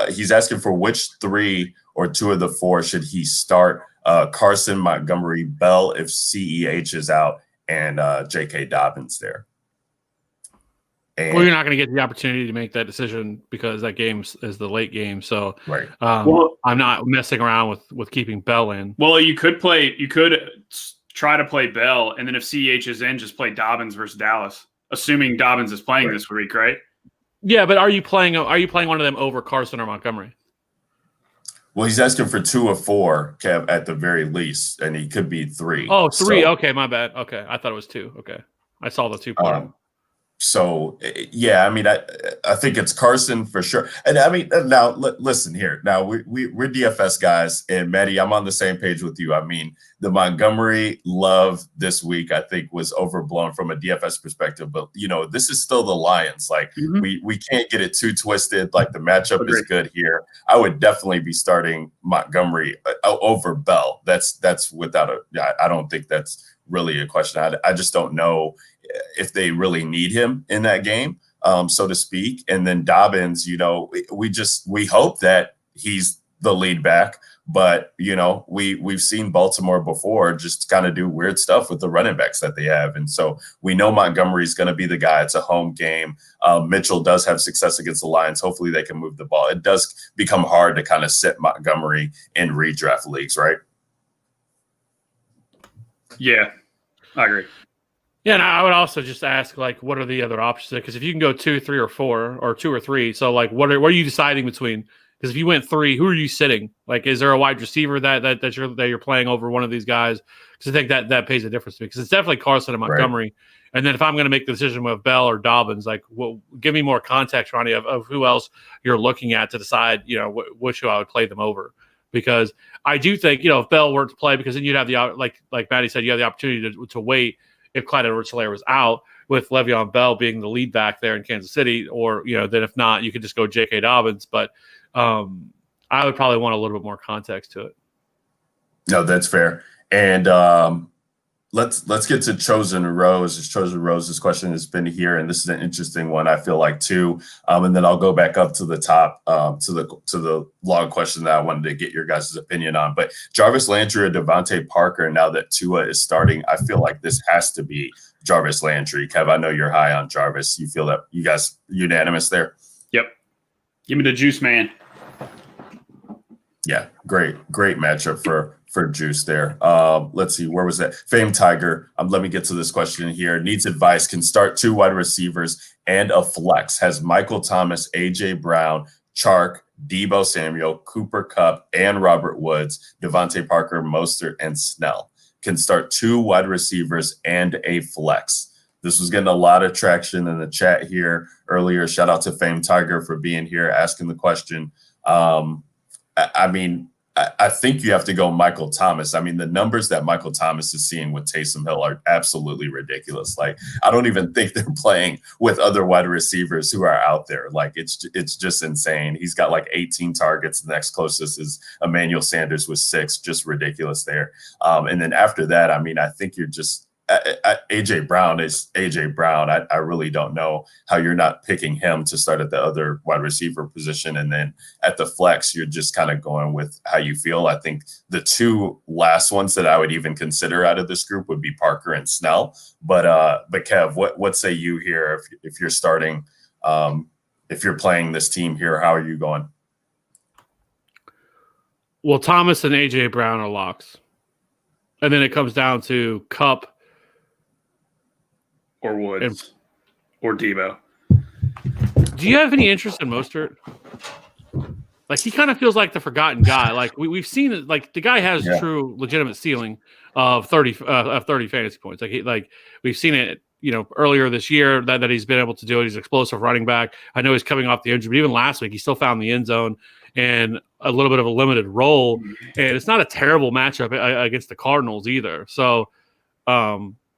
He's asking for which 3 or 2 of the 4 should he start? Carson, Montgomery, Bell if CEH is out, and J.K. Dobbins there. Well, you're not going to get the opportunity to make that decision because that game is the late game. So right. I'm not messing around with keeping Bell in. Well, you could try to play Bell, and then if CEH is in, just play Dobbins versus Dallas, assuming Dobbins is playing this week, right? Yeah, but are you playing one of them over Carson or Montgomery? Well, he's asking for 2 of 4, Kev, at the very least, and he could be 3. Oh, 3. So, okay, my bad. Okay, I thought it was 2. Okay, I saw the 2 part. So, yeah, I mean, I think it's Carson for sure. And I mean, now listen here. Now we're DFS guys, and MAtty, I'm on the same page with you. I mean, the Montgomery love this week, I think, was overblown from a DFS perspective. But, this is still the Lions. Like, we can't get it too twisted. Like, the matchup is good here. I would definitely be starting Montgomery over Bell. That's without I don't think that's really a question. I just don't know if they really need him in that game, so to speak. And then Dobbins, we hope that he's the lead back, but we've seen Baltimore before just kind of do weird stuff with the running backs that they have. And so we know Montgomery's going to be the guy. It's a home game. Mitchell does have success against the Lions. Hopefully they can move the ball. It does become hard to kind of sit Montgomery in redraft leagues, right? Yeah, I agree. Yeah, and I would also just ask, like, what are the other options? Because if you can go 2, 3, or 4, or 2 or 3, so like, what are you deciding between? Because if you went 3, who are you sitting? Like, is there a wide receiver that you're playing over one of these guys? Because I think that pays a difference to me. Because it's definitely Carson and Montgomery. Right. And then if I'm going to make the decision with Bell or Dobbins, like, give me more context, Ronnie, of who else you're looking at to decide, which who I would play them over. Because I do think, if Bell were to play, because then you'd have like MAtty said, you have the opportunity to wait if Clyde Edwards-Helaire was out, with Le'Veon Bell being the lead back there in Kansas City, or, then if not, you could just go J.K. Dobbins. But I would probably want a little bit more context to it. No, that's fair. And let's get to Chosen Rose. Chosen Rose's question has been here, and this is an interesting one, I feel like, too. And then I'll go back up to the top to the long question that I wanted to get your guys' opinion on. But Jarvis Landry or Devontae Parker, now that Tua is starting, I feel like this has to be Jarvis Landry. Kev, I know you're high on Jarvis. You feel that you guys unanimous there? Yep. Give me the juice, man. Yeah, great matchup for Juice there. Let's see, where was that? Fame Tiger. Let me get to this question here. Needs advice. Can start 2 wide receivers and a flex. Has Michael Thomas, AJ Brown, Chark, Debo Samuel, Cooper Kupp, and Robert Woods, Devontae Parker, Mostert, and Snell. Can start 2 wide receivers and a flex. This was getting a lot of traction in the chat here earlier. Shout out to Fame Tiger for being here, asking the question. I mean, I think you have to go Michael Thomas. I mean, the numbers that Michael Thomas is seeing with Taysom Hill are absolutely ridiculous. Like, I don't even think they're playing with other wide receivers who are out there. Like, it's just insane. He's got like 18 targets. The next closest is Emmanuel Sanders with 6. Just ridiculous there. And then after that, I mean, I think you're just AJ Brown is AJ Brown. I really don't know how you're not picking him to start at the other wide receiver position. And then at the flex, you're just kind of going with how you feel. I think the 2 last ones that I would even consider out of this group would be Parker and Snell. But Kev, what say you here if you're starting, if you're playing this team here, how are you going? Well, Thomas and AJ Brown are locks. And then it comes down to Kupp, or Woods, or Debo. Do you have any interest in Mostert? Like, he kind of feels like the forgotten guy. Like, we've seen it. Like, the guy has true, legitimate ceiling of 30 fantasy points. Like we've seen it, earlier this year that he's been able to do it. He's an explosive running back. I know he's coming off the injury, but even last week he still found the end zone and a little bit of a limited role. And it's not a terrible matchup against the Cardinals either. So,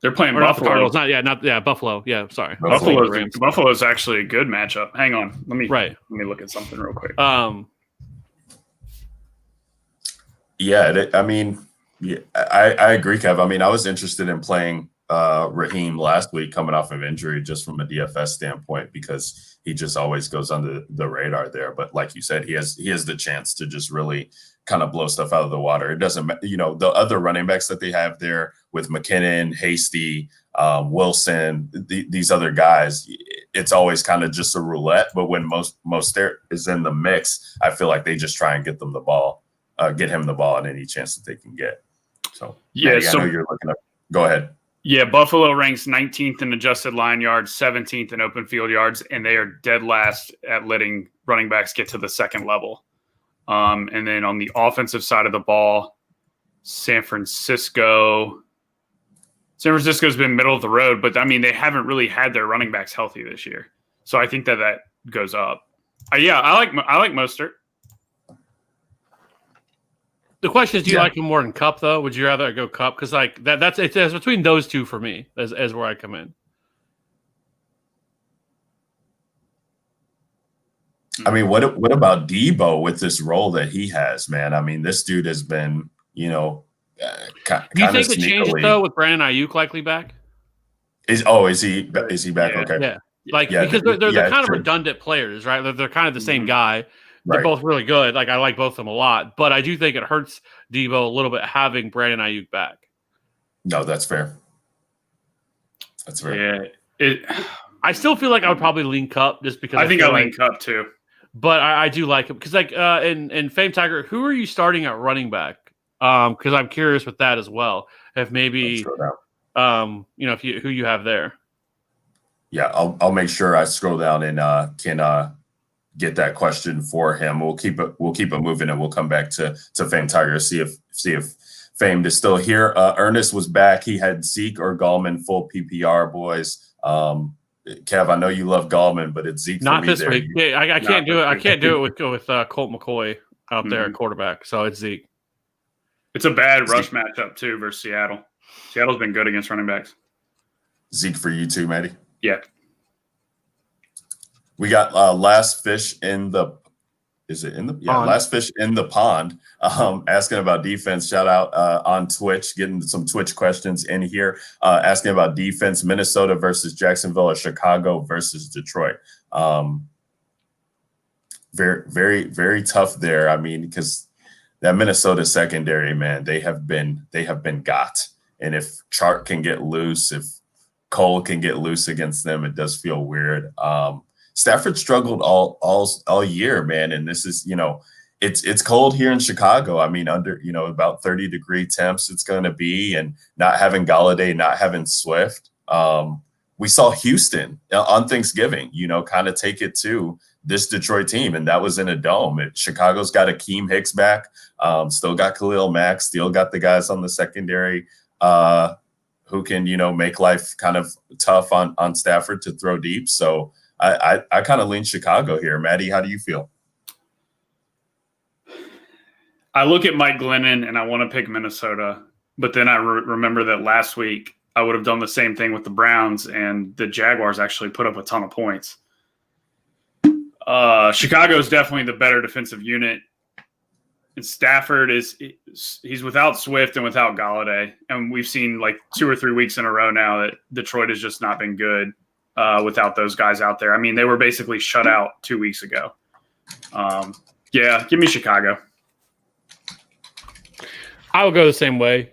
they're playing Buffalo. Not the Cardinals. Buffalo. Yeah, sorry. Buffalo's actually a good matchup. Hang on. Let me look at something real quick. I agree, Kev. I mean, I was interested in playing Raheem last week coming off of injury just from a DFS standpoint because he just always goes under the radar there. But like you said, he has the chance to just really kind of blow stuff out of the water. It doesn't, the other running backs that they have there with McKinnon, Hasty, Wilson, these other guys, it's always kind of just a roulette. But when Mostert is in the mix, I feel like they just try and get him the ball in any chance that they can get. So I know you're looking up. Go ahead. Yeah, Buffalo ranks 19th in adjusted line yards, 17th in open field yards, and they are dead last at letting running backs get to the second level. And then on the offensive side of the ball, San Francisco's been middle of the road, but I mean, they haven't really had their running backs healthy this year. So I think that goes up. I like Mostert. The question is, do you like him more than Kupp, though? Would you rather go Kupp? Because like that's between those two for me as where I come in. I mean, what about Debo with this role that he has, man? I mean, this dude has been, do you think it changes though with Brandon Ayuk likely back? Is he back? Yeah. Okay. Yeah. Because they're kind of redundant players, right? They're kind of the same guy. They're both really good. Like, I like both of them a lot, but I do think it hurts Debo a little bit having Brandon Ayuk back. No, that's fair. That's fair. Yeah. I still feel like I would probably lean Kupp just because I think I lean Kupp too. But I do like him because, like, in Fame Tiger, who are you starting at running back? Because I'm curious with that as well. If maybe, who you have there. Yeah, I'll make sure I scroll down and can get that question for him. We'll keep it moving, and we'll come back to Fame Tiger, see if Fame is still here. Ernest was back. He had Zeke or Gallman full PPR, boys. Kev, I know you love Gallman, but it's Zeke. Not for me this there. week. Yeah, I can't do it. I can't do it with Colt McCoy out there at quarterback. So it's Zeke. It's a bad rush matchup too versus Seattle. Seattle's been good against running backs. Zeke for you too, Matty. Yeah. We got last fish in the last fish in the pond asking about defense. Shout out on Twitch, getting some Twitch questions in here, asking about defense, Minnesota versus Jacksonville or Chicago versus Detroit. Very, very, very tough there. I mean, because that Minnesota secondary, man, they have been got. And if Chark can get loose, if Cole can get loose against them, it does feel weird. Stafford struggled all year, man. And this is, it's cold here in Chicago. I mean, under, about 30-degree temps it's going to be, and not having Galladay, not having Swift. We saw Houston on Thanksgiving, kind of take it to this Detroit team, and that was in a dome. Chicago's got Akeem Hicks back, still got Khalil Mack, still got the guys on the secondary. who can, make life kind of tough on Stafford to throw deep. So I kind of lean Chicago here. MAtty, how do you feel? I look at Mike Glennon and I want to pick Minnesota, but then I remember that last week I would have done the same thing with the Browns, and the Jaguars actually put up a ton of points. Chicago is definitely the better defensive unit. And Stafford he's without Swift and without Galladay. And we've seen like 2 or 3 weeks in a row now that Detroit has just not been good without those guys out there. I mean, they were basically shut out 2 weeks ago. Give me Chicago. I would go the same way.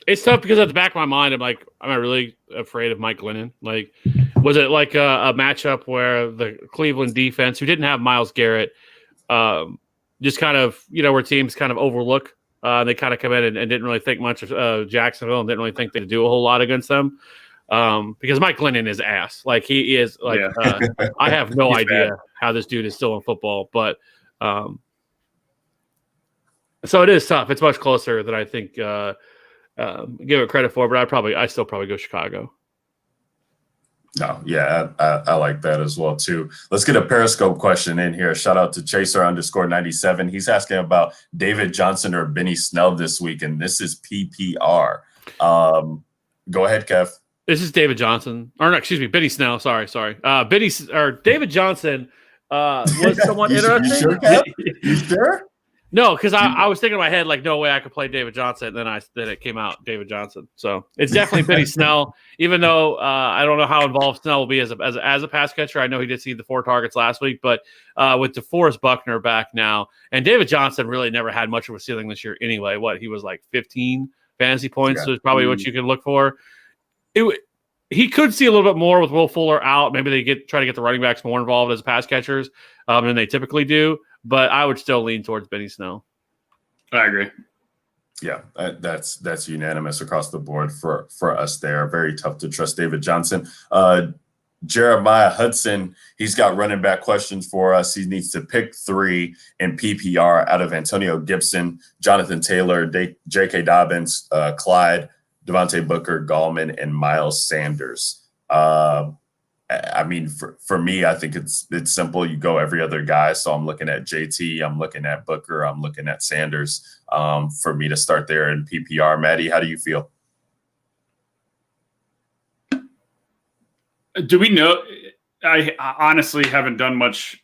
It's tough because at the back of my mind, I'm like, am I really afraid of Mike Glennon? Like, was it like a matchup where the Cleveland defense, who didn't have Myles Garrett, just kind of, where teams kind of overlook, they kind of come in and didn't really think much of Jacksonville and didn't really think they'd do a whole lot against them? Because Mike Glennon is ass. Like, he is like, I have no idea how this dude is still in football, but so it is tough. It's much closer than I think give it credit for, but I still probably go Chicago. No, yeah, I like that as well too. Let's get a Periscope question in here. Shout out to Chaser_97. He's asking about David Johnson or Benny Snell this week, and this is PPR. Go ahead, Kev. This is David Johnson, or no, excuse me, Benny Snell. Sorry. David Johnson was someone interesting. You sure, Kev? You sure? No, because I was thinking in my head, like, no way I could play David Johnson. And then it came out David Johnson. So it's definitely Benny Snell, even though I don't know how involved Snell will be as a pass catcher. I know he did see the 4 targets last week, but with DeForest Buckner back now, and David Johnson really never had much of a ceiling this year anyway. He was like 15 fantasy points, so it's probably what you can look for. He could see a little bit more with Will Fuller out. Maybe they try to get the running backs more involved as pass catchers than they typically do. But I would still lean towards Benny Snell. I agree. Yeah, that's unanimous across the board for us there. Very tough to trust David Johnson. Jeremiah Hudson, he's got running back questions for us. He needs to pick 3 in PPR out of Antonio Gibson, Jonathan Taylor, J.K. Dobbins, Clyde, Devontae Booker, Gallman, and Miles Sanders. I mean, for me, I think it's simple. You go every other guy. So I'm looking at JT, I'm looking at Booker, I'm looking at Sanders for me to start there in PPR. MAtty, how do you feel? Do we know? I honestly haven't done much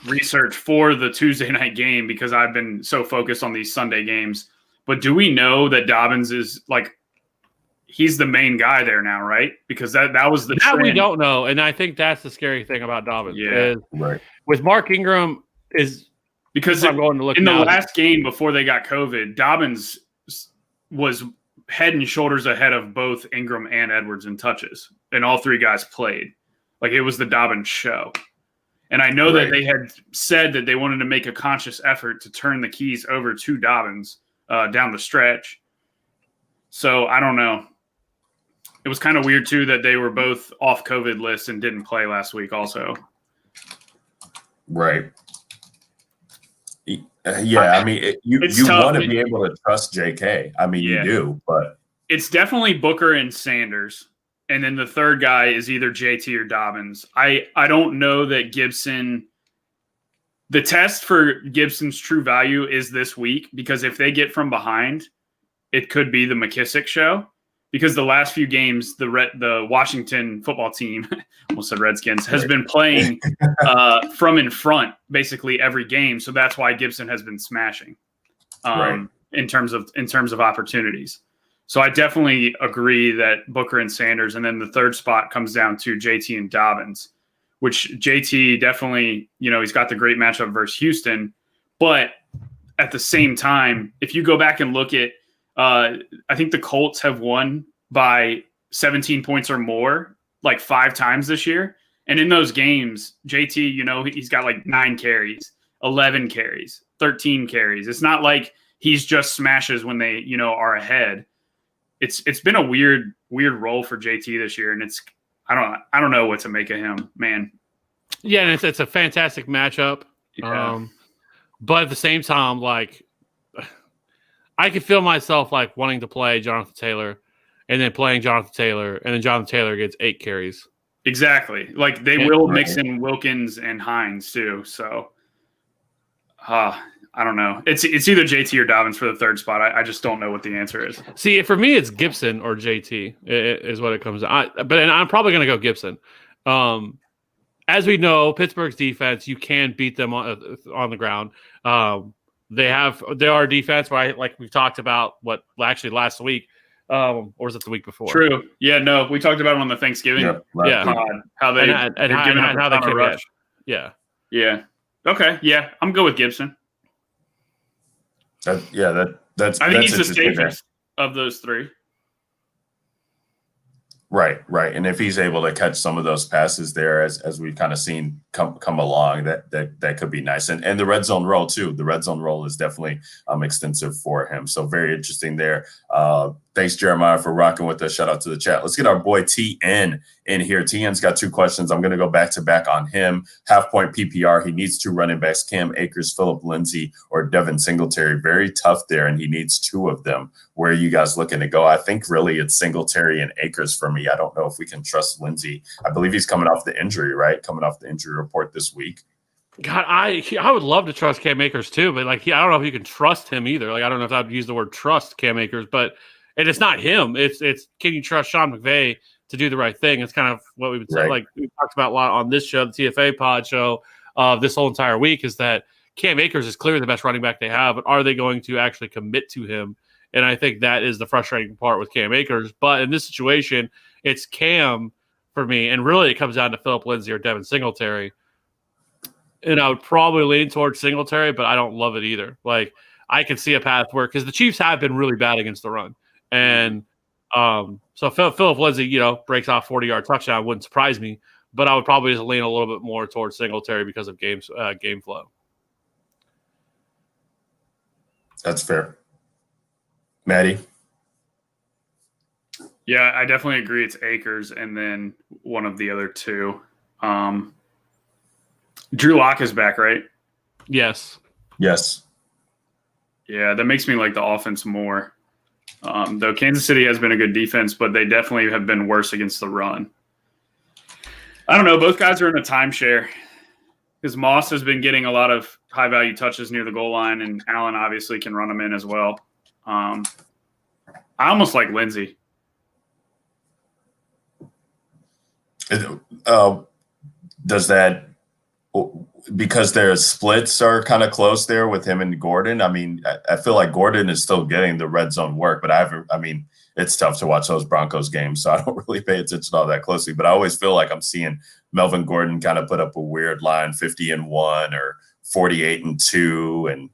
research for the Tuesday night game because I've been so focused on these Sunday games. But do we know that Dobbins is like, he's the main guy there now, right? Because that was the trend. We don't know, and I think that's the scary thing about Dobbins. Yeah, right. With Mark Ingram because I'm going to look in now. The last game before they got COVID, Dobbins was head and shoulders ahead of both Ingram and Edwards in touches, and all 3 guys played. Like, it was the Dobbins show. And I know that they had said that they wanted to make a conscious effort to turn the keys over to Dobbins down the stretch. So I don't know. It was kind of weird, too, that they were both off COVID lists and didn't play last week also. Right. Yeah, I mean, you want to be able to trust JK. I mean, you do, but. It's definitely Booker and Sanders. And then the third guy is either JT or Dobbins. I don't know that Gibson – the test for Gibson's true value is this week, because if they get from behind, it could be the McKissick show. Because the last few games, the Washington football team, almost said Redskins, has been playing from in front basically every game. So that's why Gibson has been smashing in terms of opportunities. So I definitely agree that Booker and Sanders, and then the third spot comes down to JT and Dobbins, which JT definitely, he's got the great matchup versus Houston. But at the same time, if you go back and look at, I think the Colts have won by 17 points or more like 5 times this year. And in those games, JT, he's got like 9 carries, 11 carries, 13 carries. It's not like he's just smashes when they, are ahead. It's been a weird role for JT this year. And I don't know what to make of him, man. Yeah. And it's a fantastic matchup. Yeah. But at the same time, like, I could feel myself like wanting to play Jonathan Taylor and then playing Jonathan Taylor, and then Jonathan Taylor gets 8 carries. Exactly. Like they will mix in Wilkins and Hines too. So, I don't know. It's either JT or Dobbins for the third spot. I just don't know what the answer is. See, for me, it's Gibson or JT is what it comes to. And I'm probably going to go Gibson. As we know, Pittsburgh's defense, you can beat them on the ground. They are defense, right? Like we talked about last week. Or was it the week before? True. Yeah, no, we talked about it on the Thanksgiving. How they came rush. Yeah. Yeah. Okay. Yeah, I'm good with Gibson. That's I think he's the safest of those three. Right. And if he's able to catch some of those passes there, as we've kind of seen come along, that could be nice. And the red zone role too. The red zone role is definitely extensive for him. So very interesting there. Thanks, Jeremiah, for rocking with us. Shout out to the chat. Let's get our boy TN in here. TN's got 2 questions. I'm going to go back to back on him. Half-point PPR. He needs 2 running backs, Cam Akers, Phillip Lindsay, or Devin Singletary. Very tough there, and he needs 2 of them. Where are you guys looking to go? I think really it's Singletary and Akers for me. I don't know if we can trust Lindsay. I believe he's coming off the injury, right? Coming off the injury report this week. God, I would love to trust Cam Akers too, but I don't know if you can trust him either. Like I don't know if I'd use the word trust Cam Akers, but and it's not him. It's can you trust Sean McVay to do the right thing? It's kind of what we've been saying. Like we talked about a lot on this show, the TFA pod show, this whole entire week is that Cam Akers is clearly the best running back they have, but are they going to actually commit to him? And I think that is the frustrating part with Cam Akers. But in this situation, it's Cam for me, and really it comes down to Phillip Lindsay or Devin Singletary. And I would probably lean towards Singletary, but I don't love it either. Like I can see a path where because the Chiefs have been really bad against the run. And so Phillip Lindsay, breaks off 40-yard touchdown wouldn't surprise me, but I would probably just lean a little bit more towards Singletary because of game flow. That's fair. MAtty? Yeah, I definitely agree. It's Akers and then one of the other 2. Drew Lock is back, right? Yes. Yeah, that makes me like the offense more. Though Kansas City has been a good defense, but they definitely have been worse against the run. I don't know. Both guys are in a timeshare because Moss has been getting a lot of high-value touches near the goal line, and Allen obviously can run them in as well. I almost like Lindsay. Does that because their splits are kind of close there with him and Gordon? I mean, I feel like Gordon is still getting the red zone work, but it's tough to watch those Broncos games, so I don't really pay attention all that closely. But I always feel like I'm seeing Melvin Gordon kind of put up a weird line, 50-1 or 48-2, and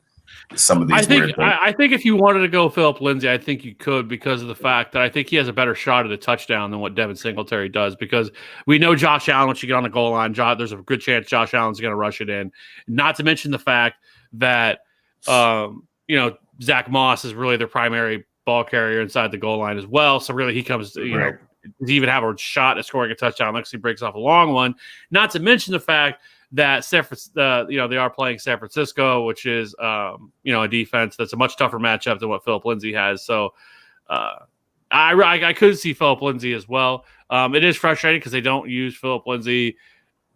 some of these weird things. I think if you wanted to go Phillip Lindsay, I think you could because of the fact that I think he has a better shot at a touchdown than what Devin Singletary does because we know Josh Allen, once you get on the goal line, there's a good chance Josh Allen's going to rush it in. Not to mention the fact that, Zach Moss is really their primary ball carrier inside the goal line as well. So really he comes, to even have a shot at scoring a touchdown unless he breaks off a long one. Not to mention the fact that they are playing San Francisco, which is a defense that's a much tougher matchup than what Phillip Lindsay has. So I could see Phillip Lindsay as well. It is frustrating because they don't use Phillip Lindsay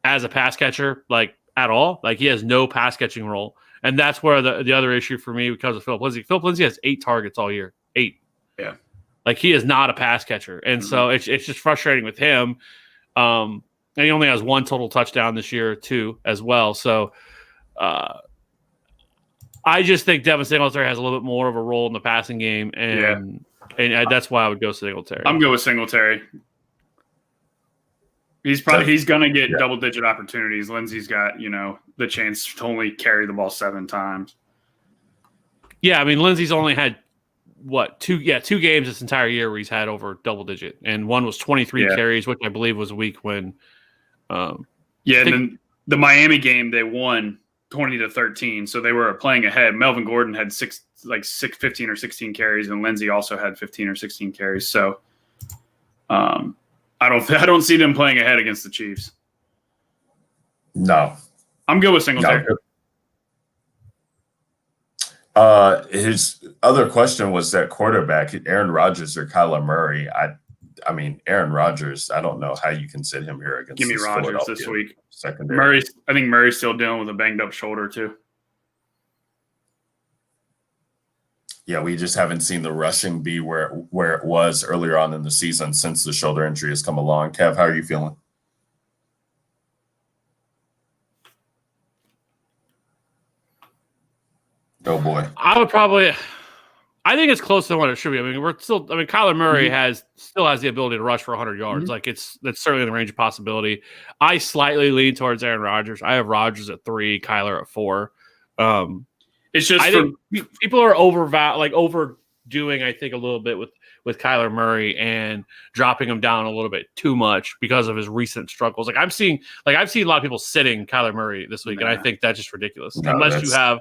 as a pass catcher like at all. Like he has no pass catching role, and that's where the other issue for me because of Phillip Lindsay. Phillip Lindsay has 8 targets all year. 8. Yeah, like he is not a pass catcher, and so it's just frustrating with him. And he only has 1 total touchdown this year, too, as well. So I just think Devin Singletary has a little bit more of a role in the passing game, and that's why I would go Singletary. I'm good with Singletary. He's going to get double-digit opportunities. Lindsay's got, the chance to only carry the ball 7 times. Yeah, I mean, Lindsay's only had, 2 games this entire year where he's had over double-digit, and one was 23 carries, which I believe was a week when and then the Miami game they won 20-13, so they were playing ahead. Melvin Gordon had 15 or 16 carries, and Lindsay also had 15 or 16 carries. So I don't see them playing ahead against the Chiefs. No, I'm good with Singletary. His other question was that quarterback, Aaron Rodgers or Kyler Murray. I mean, Aaron Rodgers, I don't know how you can sit him here against Give me this Rodgers this week. secondary. I think Murray's still dealing with a banged up shoulder too. Yeah, we just haven't seen the rushing be where it was earlier on in the season since the shoulder injury has come along. Kev, how are you feeling? Oh boy. I think it's closer than what it should be. I mean, Kyler Murray still has the ability to rush for 100 yards. Mm-hmm. Like that's certainly in the range of possibility. I slightly lean towards Aaron Rodgers. I have Rodgers at 3, Kyler at 4. It's just I think people are overdoing, I think, a little bit with Kyler Murray and dropping him down a little bit too much because of his recent struggles. I've seen a lot of people sitting Kyler Murray this week, and I think that's just ridiculous. Unless you have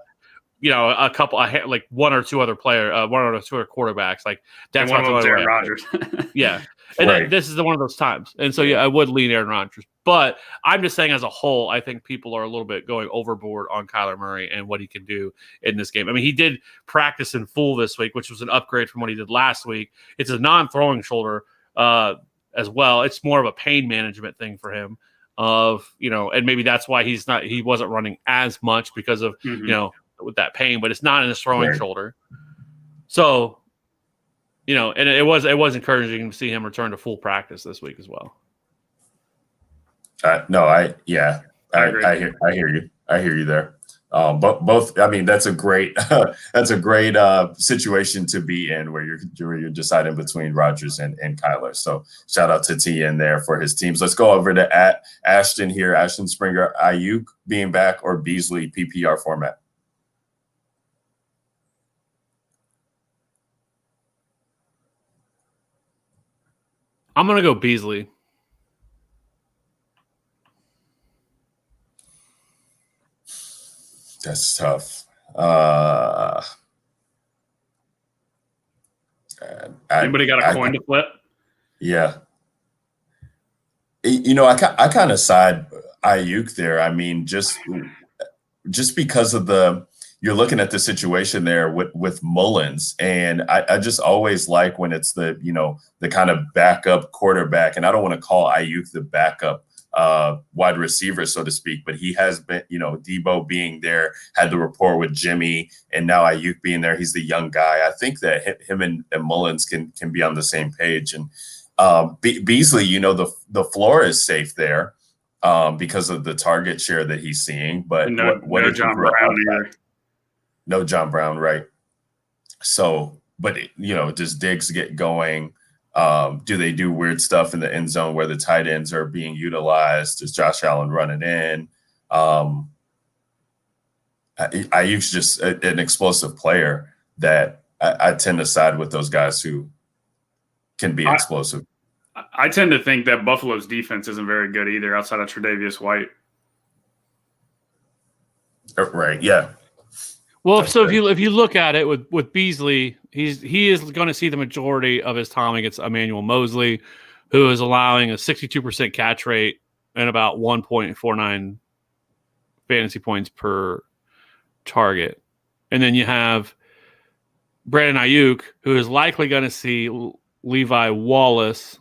a couple, like one or two other quarterbacks, like that's one of them's Aaron Rodgers. Yeah, and this is one of those times. And so I would lean Aaron Rodgers, but I'm just saying as a whole, I think people are a little bit going overboard on Kyler Murray and what he can do in this game. I mean, he did practice in full this week, which was an upgrade from what he did last week. It's a non-throwing shoulder as well. It's more of a pain management thing for him. And maybe that's why he wasn't running as much because of with that pain, but it's not in his throwing shoulder. So, and it was encouraging to see him return to full practice this week as well. I hear you. I hear you there. But both, I mean, that's a great situation to be in where you're deciding between Rodgers and Kyler. So shout out to TN there for his teams. Let's go over to Ashton here. Ashton Springer, Ayuk being back or Beasley PPR format. I'm going to go Beasley. That's tough. Anybody got a coin to flip? Yeah. I kind of side Ayuk there. I mean, just because of you're looking at the situation there with Mullins, and I just always like when it's the kind of backup quarterback, and I don't want to call Ayuk the backup wide receiver, so to speak, but he has been, Debo being there, had the rapport with Jimmy, and now Ayuk being there, he's the young guy. I think that him and Mullins can be on the same page. And Beasley, the floor is safe there because of the target share that he's seeing. But no John Brown either. No John Brown, right? So, but does Diggs get going? Do they do weird stuff in the end zone where the tight ends are being utilized? Is Josh Allen running in? Ayuk's just an explosive player that I tend to side with those guys who can be explosive. I tend to think that Buffalo's defense isn't very good either outside of Tre'Davious White. Right, yeah. Well, so if you look at it with Beasley, he is going to see the majority of his time against Emmanuel Mosley, who is allowing a 62% catch rate and about 1.49 fantasy points per target. And then you have Brandon Ayuk, who is likely going to see Levi Wallace,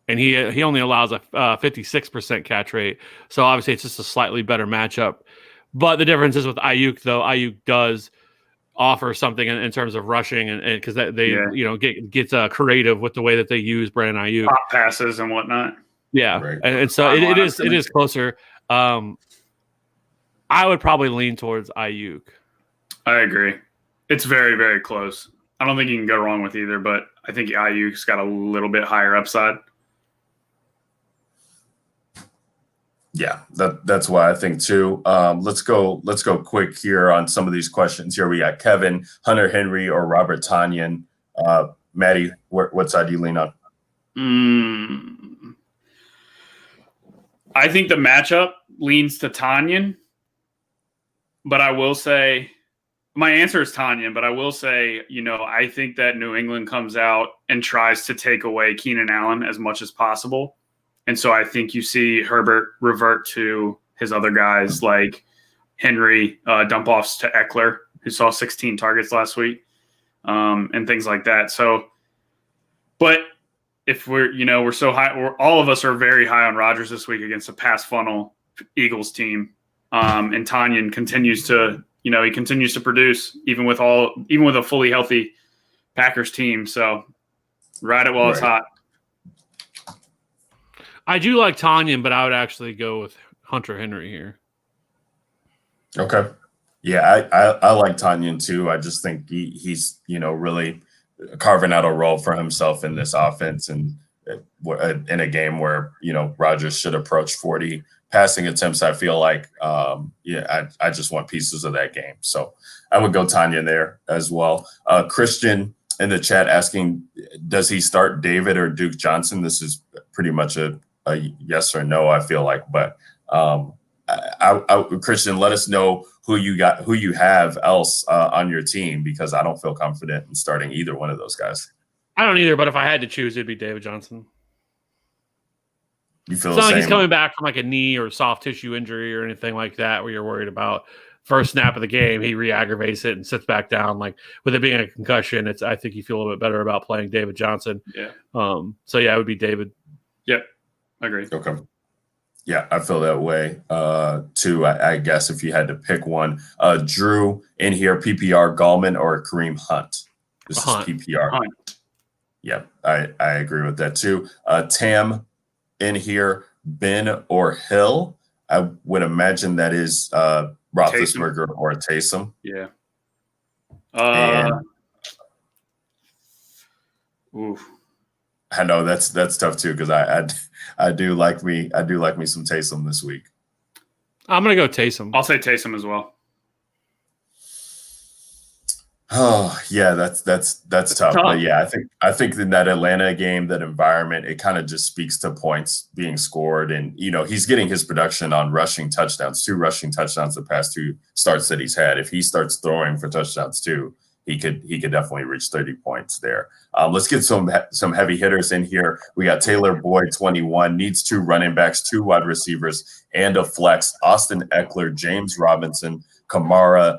and he only allows a 56% catch rate. So obviously it's just a slightly better matchup. But the difference is with Ayuk, though, Ayuk does offer something in terms of rushing, and because they get creative with the way that they use Brandon Ayuk, pop passes and whatnot. Yeah, right. and so it is closer. I would probably lean towards Ayuk. I agree. It's very, very close. I don't think you can go wrong with either, but I think Ayuk's got a little bit higher upside. Yeah, that's why I think too. Let's go quick here on some of these questions. Here we got Kevin, Hunter Henry, or Robert Tonyan. MAtty, what side do you lean on? I think the matchup leans to Tonyan, but I will say my answer is Tonyan. But I will say, I think that New England comes out and tries to take away Keenan Allen as much as possible. And so I think you see Herbert revert to his other guys like Henry dump offs to Eckler, who saw 16 targets last week, and things like that. So, but if we're so high, all of us are very high on Rodgers this week against a pass funnel Eagles team. And Tanyan continues to, he continues to produce even with a fully healthy Packers team. So ride it while it's hot. I do like Tanyan, but I would actually go with Hunter Henry here. Okay. Yeah, I like Tanyan too. I just think he's really carving out a role for himself in this offense, and in a game where Rodgers should approach 40 passing attempts. I feel like I just want pieces of that game, so I would go Tanyan there as well. Christian in the chat asking, does he start David or Duke Johnson? This is pretty much a yes or no, I feel like, but Christian, let us know who you have else on your team, because I don't feel confident in starting either one of those guys. I don't either, but if I had to choose, it'd be David Johnson. You feel it's not like he's coming back from like a knee or soft tissue injury or anything like that where you're worried about first snap of the game, he re-aggravates it and sits back down. Like with it being a concussion, I think you feel a little bit better about playing David Johnson. Yeah. So yeah, it would be David. Yep. I agree. Okay. Yeah, I feel that way too. I guess if you had to pick one, Drew in here, PPR, Gallman or Kareem Hunt? This is PPR. Hunt. Yeah, I agree with that too. Tam in here, Ben or Hill? I would imagine that is Roethlisberger or Taysom. Yeah. Oof. I know that's tough too, because I do like me some Taysom this week. I'm gonna go Taysom. I'll say Taysom as well. Oh yeah, that's tough. But yeah, I think in that Atlanta game, that environment, it kind of just speaks to points being scored, and he's getting his production on rushing touchdowns, 2 rushing touchdowns the past 2 starts that he's had. If he starts throwing for touchdowns too, he could definitely reach 30 points there. Let's get some heavy hitters in here. We got Taylor Boyd, 21, needs 2 running backs, 2 wide receivers, and a flex. Austin Eckler, James Robinson, Kamara,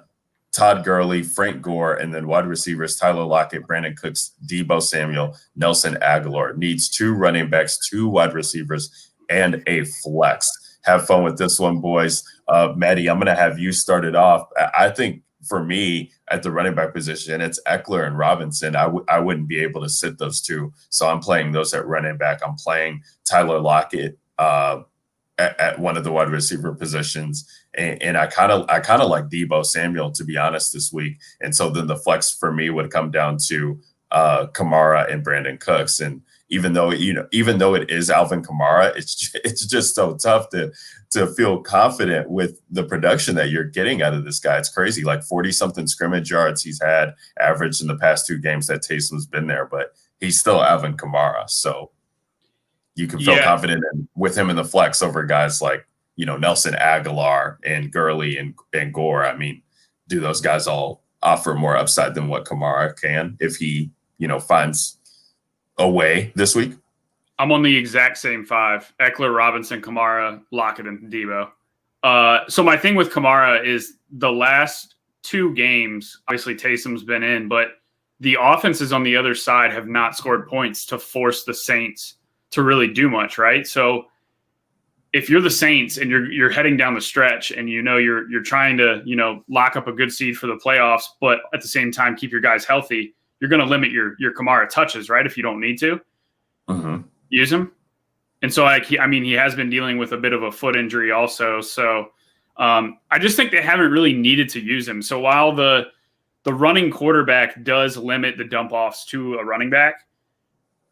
Todd Gurley, Frank Gore, and then wide receivers Tyler Lockett, Brandon Cooks, Debo Samuel, Nelson Aguilar. Needs 2 running backs, 2 wide receivers, and a flex. Have fun with this one, boys. MAtty, I'm going to have you start it off. I think for me at the running back position, it's Eckler and Robinson. I wouldn't be able to sit those 2. So I'm playing those at running back. I'm playing Tyler Lockett at one of the wide receiver positions. And I kind of like Debo Samuel, to be honest, this week. And so then the flex for me would come down to Kamara and Brandon Cooks. And even though it is Alvin Kamara, it's just so tough to feel confident with the production that you're getting out of this guy. It's crazy, like 40-something scrimmage yards he's had averaged in the past 2 games that Taysom's been there, but he's still Alvin Kamara. So you can feel confident with him in the flex over guys like, Nelson Aguilar and Gurley and Gore. I mean, do those guys all offer more upside than what Kamara can if he, finds a way this week? I'm on the exact same 5: Eckler, Robinson, Kamara, Lockett, and Debo. So my thing with Kamara is the last 2 games, obviously Taysom's been in, but the offenses on the other side have not scored points to force the Saints to really do much, right? So if you're the Saints and you're heading down the stretch and you're trying to lock up a good seed for the playoffs, but at the same time keep your guys healthy, you're going to limit your Kamara touches, right? If you don't need to use him. And so he has been dealing with a bit of a foot injury also. So I just think they haven't really needed to use him. So while the running quarterback does limit the dump offs to a running back,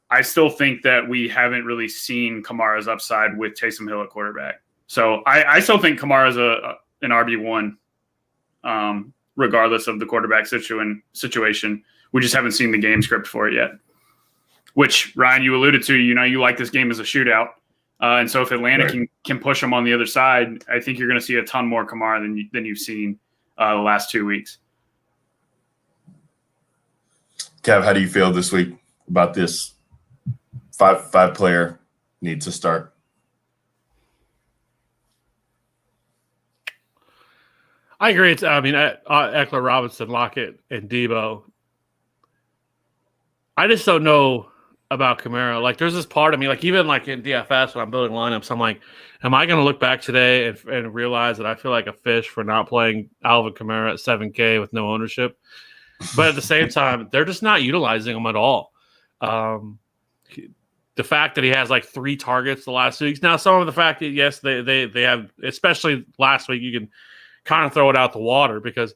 I still think that we haven't really seen Kamara's upside with Taysom Hill at quarterback. So I still think Kamara's an RB1, regardless of the quarterback situation. We just haven't seen the game script for it yet. Which, Ryan, you alluded to. You like this game as a shootout. And so if Atlanta can push them on the other side, I think you're going to see a ton more Kamara than you've seen the last 2 weeks. Kev, how do you feel this week about this? Five player need to start. I agree. Eckler, Robinson, Lockett, and Debo. I just don't know about Kamara. Like, there's this part of me, like, even like in DFS when I'm building lineups, I'm like, am I going to look back today and realize that I feel like a fish for not playing Alvin Kamara at 7K with no ownership? But at the same time, they're just not utilizing him at all. The fact that he has like 3 targets the last 2 weeks. Now, some of the fact that, yes, they have, especially last week, you can kind of throw it out the water because,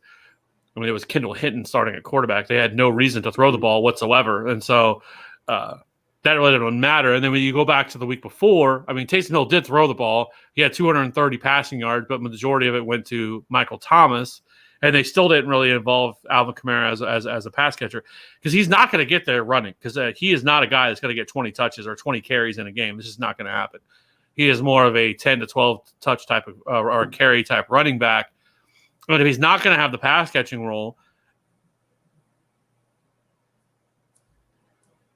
I mean, it was Kendall Hinton starting at quarterback. They had no reason to throw the ball whatsoever. And so that really didn't matter. And then when you go back to the week before, I mean, Taysom Hill did throw the ball. He had 230 passing yards, but the majority of it went to Michael Thomas. And they still didn't really involve Alvin Kamara as a pass catcher because he's not going to get there running because he is not a guy that's going to get 20 touches or 20 carries in a game. This is not going to happen. He is more of a 10 to 12 touch type of or carry type running back. But if he's not going to have the pass catching role,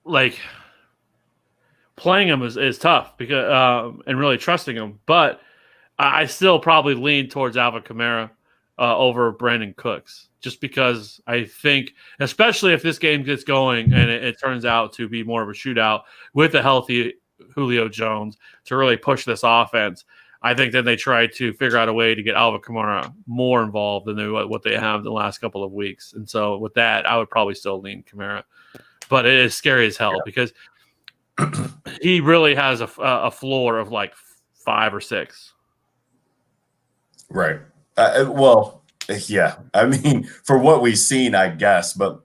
like playing him is tough because and really trusting him. But I still probably lean towards Alvin Kamara over Brandon Cooks, just because I think, especially if this game gets going and it turns out to be more of a shootout with a healthy Julio Jones to really push this offense, I think then they try to figure out a way to get Alvin Kamara more involved than what they have the last couple of weeks. And so with that, I would probably still lean Kamara. But it is scary as hell because he really has a floor of like 5 or 6. Right. Well, yeah. I mean, for what we've seen, I guess, but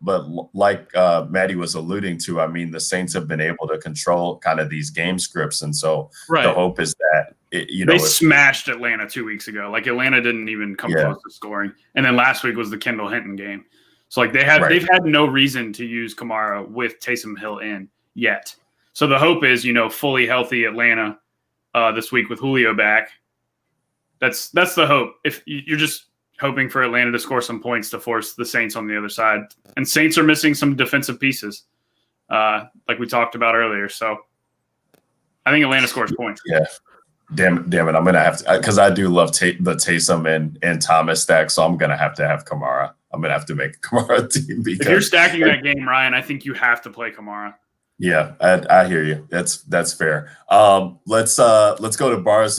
like MAtty was alluding to, I mean, the Saints have been able to control kind of these game scripts, and so the hope is that they smashed Atlanta 2 weeks ago. Like Atlanta didn't even come close to scoring, and then last week was the Kendall Hinton game. So like they've had no reason to use Kamara with Taysom Hill in yet. So the hope is fully healthy Atlanta this week with Julio back. That's the hope. If you're just hoping for Atlanta to score some points to force the Saints on the other side, and Saints are missing some defensive pieces, like we talked about earlier. So I think Atlanta scores points. Yeah, damn it! I'm gonna have to because I do love the Taysom and Thomas stack, so I'm gonna have Kamara. I'm gonna have to make a Kamara team because if you're stacking that game, Ryan, I think you have to play Kamara. Yeah, I hear you. That's fair. Let's go to bars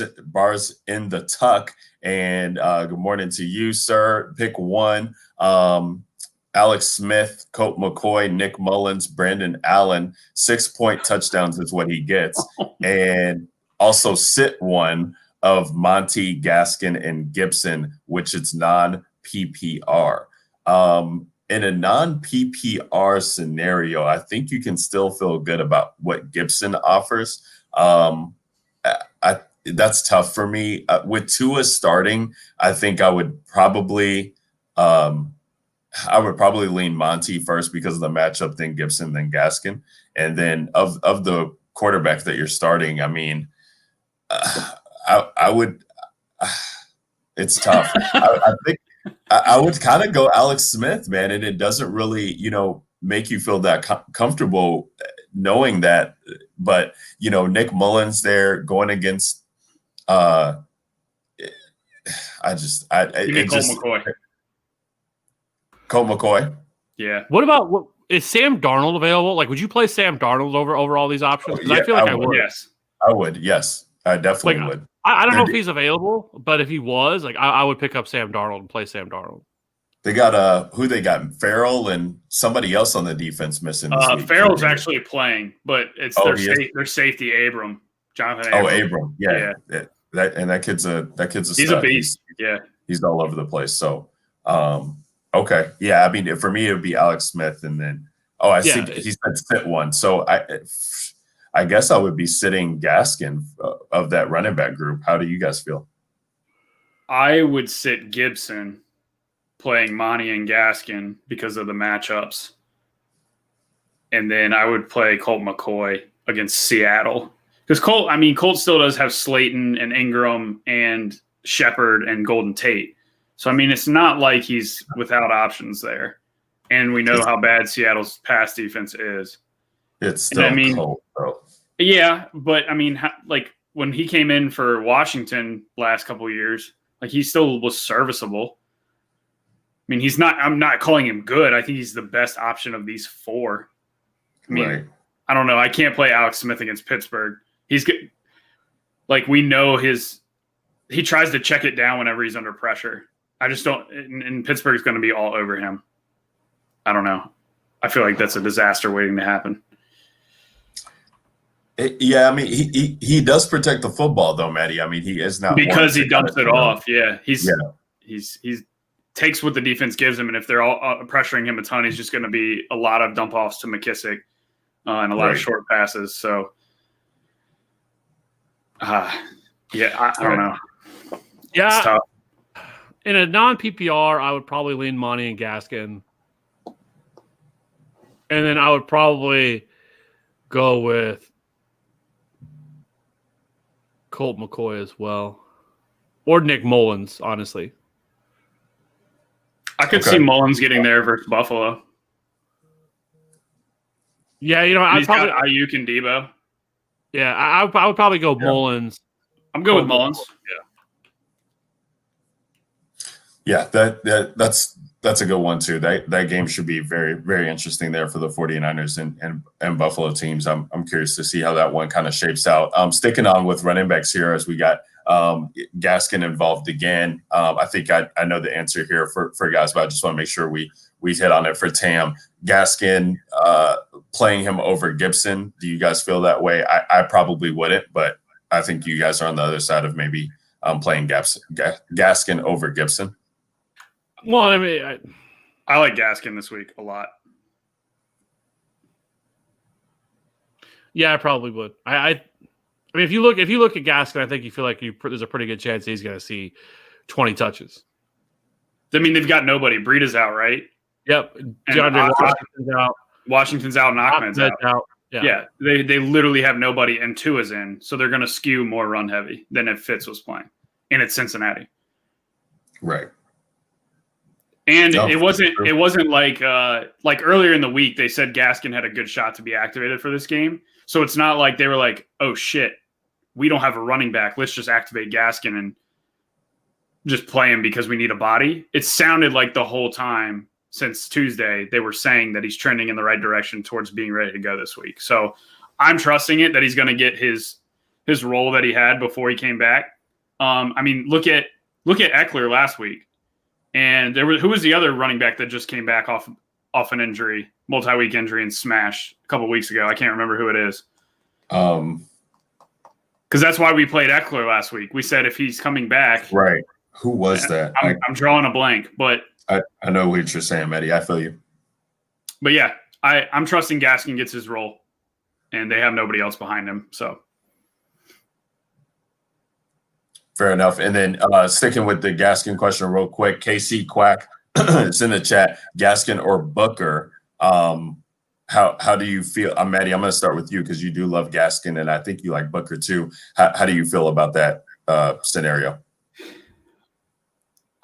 in the tuck. And good morning to you, sir. Pick one. Alex Smith, Colt McCoy, Nick Mullins, Brandon Allen. 6-point touchdowns is what he gets. And also sit one of Monty, Gaskin, and Gibson, which it's non-PPR. In a non-PPR scenario, I think you can still feel good about what Gibson offers. That's tough for me. With Tua starting, I think I would probably lean Monty first because of the matchup, then Gibson, then Gaskin. And then of the quarterbacks that you're starting, I mean, I would it's tough. I think I would kind of go Alex Smith, man, and it doesn't really, make you feel that comfortable knowing that. But Nick Mullins there going against, Colt McCoy. Colt McCoy. Yeah. What is Sam Darnold available? Like, would you play Sam Darnold over all these options? Because I feel like I would. Yes, I would. Yes, I definitely would. I don't know if he's available, but if he was, like, I would pick up Sam Darnold and play Sam Darnold. They got who they got? Farrell and somebody else on the defense missing this week. Farrell's actually playing, but it's their safety Abram, Jonathan. Abram. Yeah. That kid's a he's stud. A beast. He's all over the place. So okay. Yeah, I mean for me it would be Alex Smith and then see he said sit one. So I guess I would be sitting Gaskin of that running back group. How do you guys feel? I would sit Gibson playing Monty and Gaskin because of the matchups. And then I would play Colt McCoy against Seattle. Because Colt still does have Slayton and Ingram and Shepard and Golden Tate. So, I mean, it's not like he's without options there. And we know how bad Seattle's pass defense is. It's still Colt, bro. Yeah, but, I mean, like, when he came in for Washington last couple of years, like, he still was serviceable. mean, I'm not calling him good. I think he's the best option of these four. I mean, right. I don't know. I can't play Alex Smith against Pittsburgh. He's good. Like, we know he tries to check it down whenever he's under pressure. I just don't, and Pittsburgh's going to be all over him. I don't know. I feel like that's a disaster waiting to happen. Yeah, I mean, he does protect the football though, MAtty. I mean, he is not because he dumps it off. Yeah, he's takes what the defense gives him, and if they're all pressuring him a ton, he's just going to be a lot of dump offs to McKissick and a lot of short passes. So, I don't know. Yeah, it's tough. In a non-PPR, I would probably lean Monty and Gaskin, and then I would probably go with Colt McCoy as well, or Nick Mullins, honestly. I could see Mullins getting there versus Buffalo. Yeah, I'd probably got Ayuk and Debo. Yeah, I would probably go Mullins. I'm good with Mullins. Yeah, that's a good one too. That game should be very, very interesting there for the 49ers and Buffalo teams. I'm curious to see how that one kind of shapes out. Sticking on with running backs here as we got Gaskin involved again. I think I know the answer here for guys, but I just want to make sure we hit on it for Tam. Gaskin playing him over Gibson. Do you guys feel that way? I probably wouldn't, but I think you guys are on the other side of maybe playing Gaskin over Gibson. Well, I mean, I like Gaskin this week a lot. Yeah, I probably would. I mean, if you look at Gaskin, I think you feel like there's a pretty good chance he's going to see 20 touches. I mean, they've got nobody. Breida's out, right? Yep. Washington's out. Washington's out and Ahmed's out. Yeah. They literally have nobody, and Tua's in, so they're going to skew more run heavy than if Fitz was playing, and it's Cincinnati. Right. And it wasn't like earlier in the week they said Gaskin had a good shot to be activated for this game. So it's not like they were like, oh shit, we don't have a running back. Let's just activate Gaskin and just play him because we need a body. It sounded like the whole time since Tuesday they were saying that he's trending in the right direction towards being ready to go this week. So I'm trusting it that he's going to get his role that he had before he came back. I mean, look at Eckler last week. And who was the other running back that just came back off an injury, multi-week injury, and smashed a couple weeks ago? I can't remember who it is. Because that's why we played Eckler last week. We said if he's coming back, right? Who was that? I'm drawing a blank, but I know what you're saying, MAtty. I feel you. But yeah, I'm trusting Gaskin gets his role, and they have nobody else behind him. So. Fair enough. And then sticking with the Gaskin question real quick, KC Quack, it's in the chat. Gaskin or Booker? How do you feel? MAtty, I'm going to start with you because you do love Gaskin, and I think you like Booker too. How do you feel about that scenario?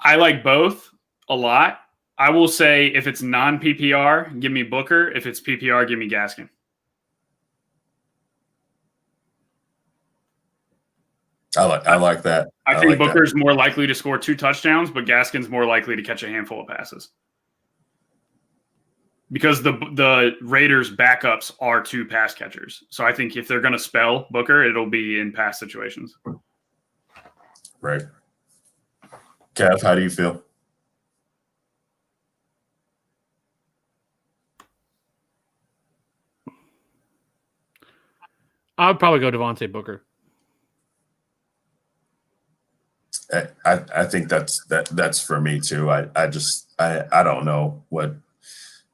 I like both a lot. I will say if it's non-PPR, give me Booker. If it's PPR, give me Gaskin. I like that. I think Booker's more likely to score 2 touchdowns, but Gaskin's more likely to catch a handful of passes. Because the Raiders' backups are 2 pass catchers. So I think if they're going to spell Booker, it'll be in pass situations. Right. Kev, how do you feel? I would probably go Devontae Booker. I think that's for me too. I don't know what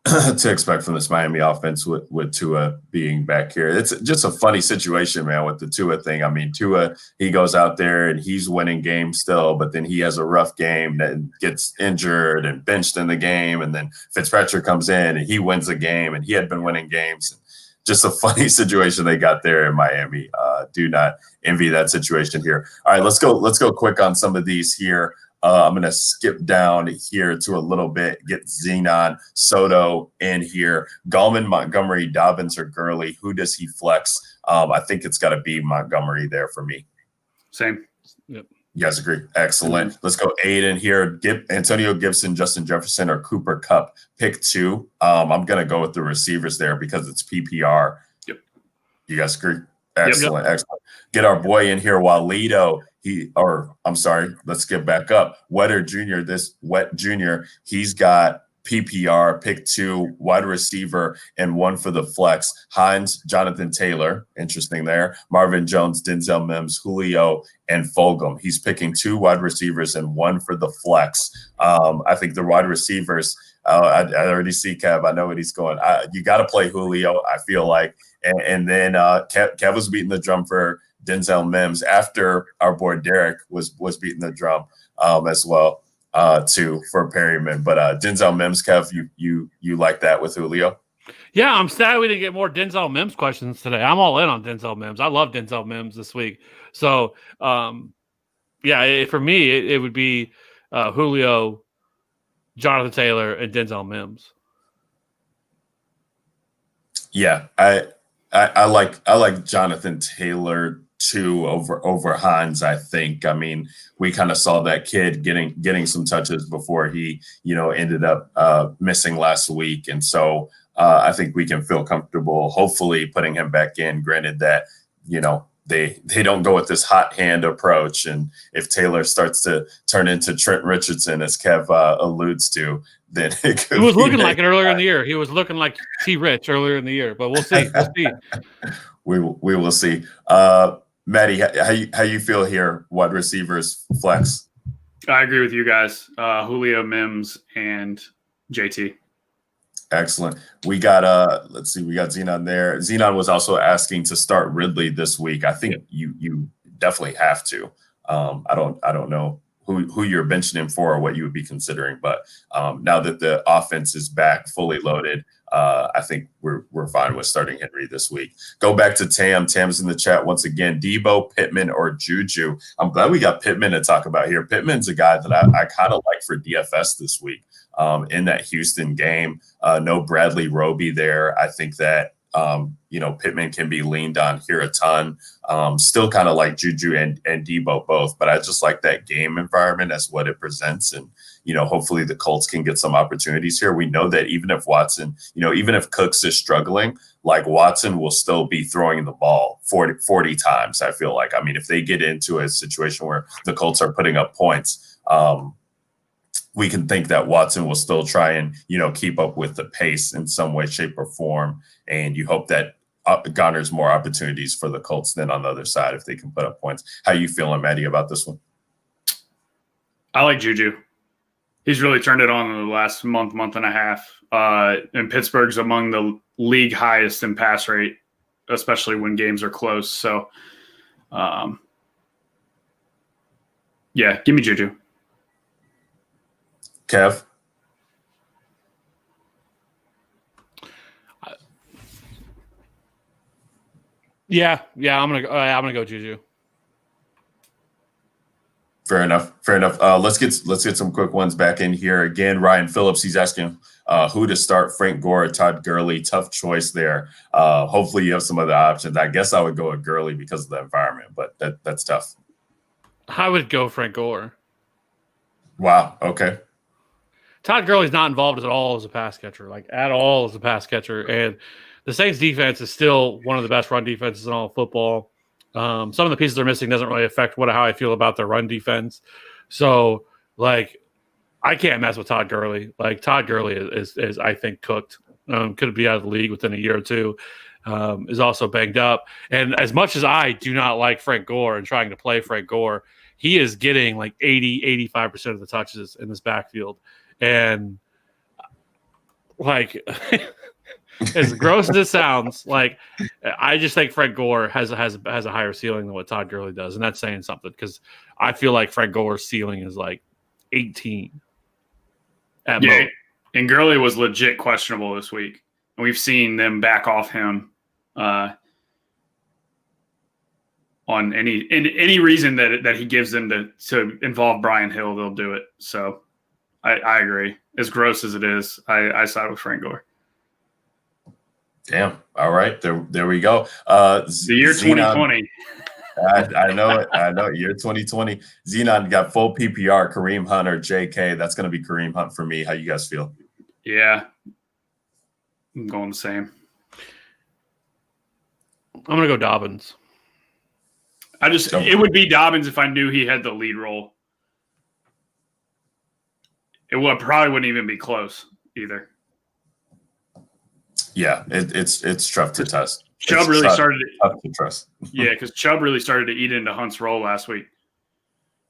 to expect from this Miami offense with Tua being back here. It's just a funny situation, man, with the Tua thing. I mean, Tua, he goes out there and he's winning games still, but then he has a rough game that gets injured and benched in the game, and then Fitzpatrick comes in and he wins the game, and he had been winning games. Just a funny situation they got there in Miami. Do not envy that situation here. All right, let's go quick on some of these here. I'm going to skip down here to a little bit, get Xenon, Soto in here. Gallman, Montgomery, Dobbins, or Gurley. Who does he flex? I think it's got to be Montgomery there for me. Same. Yep. You guys agree? Excellent. Let's go Aiden here. Antonio Gibson, Justin Jefferson, or Cooper Kupp. Pick 2. I'm going to go with the receivers there because it's PPR. Yep. You guys agree? Excellent. Yep. Excellent. Get our boy in here, Walito. Let's get back up. Wet Jr. He's got PPR, pick 2, wide receiver, and 1 for the flex. Hines, Jonathan Taylor, interesting there. Marvin Jones, Denzel Mims, Julio, and Fulgham. He's picking 2 wide receivers and 1 for the flex. I think the wide receivers, I already see Kev. I know what he's going. You got to play Julio, I feel like. And then Kev was beating the drum for Denzel Mims after our boy Derek was beating the drum as well. Too for Perryman, but Denzel Mims, Kev, you like that with Julio? Yeah, I'm sad we didn't get more Denzel Mims questions today. I'm all in on Denzel Mims. I love Denzel Mims this week. So, for me, it would be Julio, Jonathan Taylor, and Denzel Mims. Yeah, I like Jonathan Taylor too over Hines. I think. I mean, we kind of saw that kid getting some touches before he, ended up missing last week, and so I think we can feel comfortable, hopefully, putting him back in. Granted that they don't go with this hot hand approach, and if Taylor starts to turn into Trent Richardson, as Kev alludes to, then he was looking like it earlier in the year. He was looking like T. Rich earlier in the year, but we'll see. We will see. MAtty, how you feel here? Wide receivers flex? I agree with you guys. Julio, Mims, and JT. Excellent. We got we got Zenon there. Zenon was also asking to start Ridley this week. I think you definitely have to. I don't know who you're benching him for or what you would be considering, but now that the offense is back fully loaded, I think we're fine with starting Henry this week. Go back to Tam. Tam's in the chat once again. Debo, Pittman, or Juju. I'm glad we got Pittman to talk about here. Pittman's a guy that I kind of like for DFS this week in that Houston game. No Bradley Roby there. I think that Pittman can be leaned on here a ton. Still kind of like Juju and Debo both, but I just like that game environment as what it presents. And, hopefully the Colts can get some opportunities here. We know that even if Watson, even if Cooks is struggling, like Watson will still be throwing the ball 40 times, I feel like. I mean, if they get into a situation where the Colts are putting up points, we can think that Watson will still try and, keep up with the pace in some way, shape, or form. And you hope that garners more opportunities for the Colts than on the other side if they can put up points. How you feeling, MAtty, about this one? I like Juju. He's really turned it on in the last month and a half. And Pittsburgh's among the league highest in pass rate, especially when games are close. So, give me Juju. Kev? Yeah, I'm gonna go Juju. Fair enough. Let's get some quick ones back in here. Again, Ryan Phillips, he's asking who to start, Frank Gore or Todd Gurley. Tough choice there. Hopefully you have some other options. I guess I would go with Gurley because of the environment, but that's tough. I would go Frank Gore. Wow. Okay. Todd Gurley's not involved at all as a pass catcher, and the Saints defense is still one of the best run defenses in all of football. Some of the pieces they're missing doesn't really affect how I feel about their run defense. So, I can't mess with Todd Gurley. Todd Gurley is I think cooked. Could be out of the league within a year or two. Is also banged up. And as much as I do not like Frank Gore and trying to play Frank Gore, he is getting 80, 85% of the touches in this backfield. And as gross as it sounds, I just think Frank Gore has a higher ceiling than what Todd Gurley does, and that's saying something because I feel like Frank Gore's ceiling is 18. At most. And Gurley was legit questionable this week, and we've seen them back off him on any reason that he gives them to involve Brian Hill, they'll do it. So I agree. As gross as it is, I side with Frank Gore. Damn. All right. There we go. The year 2020. I know it. I know it. Year 2020. Xenon got full PPR, Kareem Hunt or JK. That's going to be Kareem Hunt for me. How you guys feel? Yeah. I'm going the same. I'm going to go Dobbins. It would be Dobbins if I knew he had the lead role. It probably wouldn't even be close either. Yeah, it's tough to test. Chubb really started tough to trust. Yeah, because Chubb really started to eat into Hunt's role last week.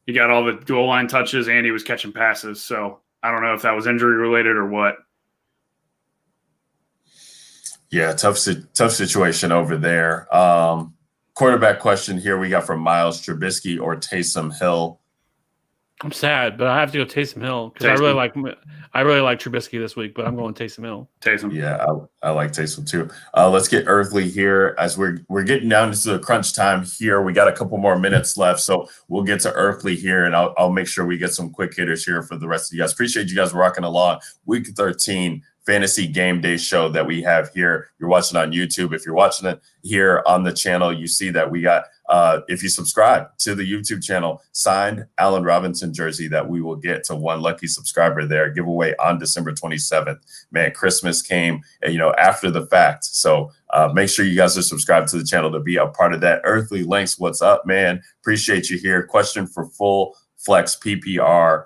He got all the dual line touches and he was catching passes. So I don't know if that was injury related or what. Yeah, tough situation over there. Quarterback question here we got from Miles: Trubisky or Taysom Hill? I'm sad, but I have to go Taysom Hill because I really like Trubisky this week, but I'm going Taysom Hill. Taysom. Yeah, I like Taysom too. Let's get earthly here as we're getting down into the crunch time here. We got a couple more minutes left, so we'll get to earthly here, and I'll make sure we get some quick hitters here for the rest of you guys. Appreciate you guys rocking along. Week 13 Fantasy Game Day show that we have here. You're watching on YouTube. If you're watching it here on the channel, you see that we got, if you subscribe to the YouTube channel, signed Allen Robinson jersey that we will get to one lucky subscriber there. Giveaway on December 27th. Man, Christmas came, after the fact. So make sure you guys are subscribed to the channel to be a part of that. Earthly Links, what's up, man? Appreciate you here. Question for full flex PPR.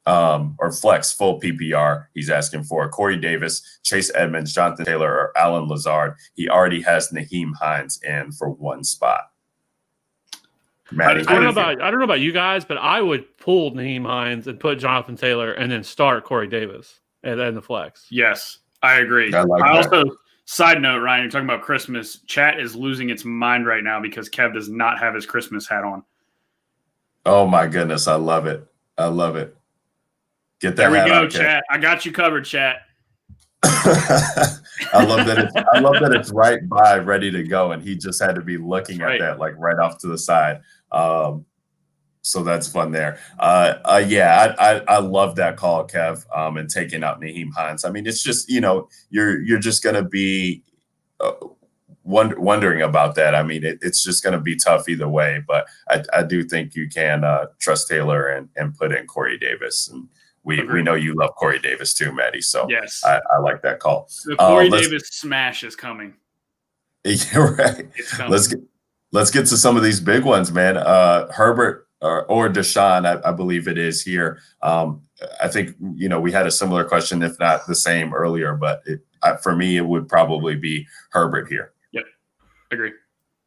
Or flex full PPR. He's asking for Corey Davis, Chase Edmonds, Jonathan Taylor, or Alan Lazard. He already has Nyheim Hines in for one spot. MAtty, I don't know about you guys, but I would pull Nyheim Hines and put Jonathan Taylor and then start Corey Davis and then the flex. Yes, I agree. Also, side note, Ryan, you're talking about Christmas. Chat is losing its mind right now because Kev does not have his Christmas hat on. Oh my goodness, I love it. I love it. Get that. There we go, on, chat. I got you covered, chat. I love that it's right by ready to go, and he just had to be looking at that like right off to the side. So that's fun there. I love that call, Kev, and taking out Nyheim Hines. I mean, it's just you're just gonna be wondering about that. I mean, it's just gonna be tough either way. But I do think you can trust Taylor and put in Corey Davis. And we know you love Corey Davis too, MAtty. So yes, I like that call. The Corey Davis smash is coming. Yeah, right. It's coming. Let's get to some of these big ones, man. Herbert or Deshaun, I believe it is here. I think we had a similar question, if not the same earlier, but for me it would probably be Herbert here. Yep, agree.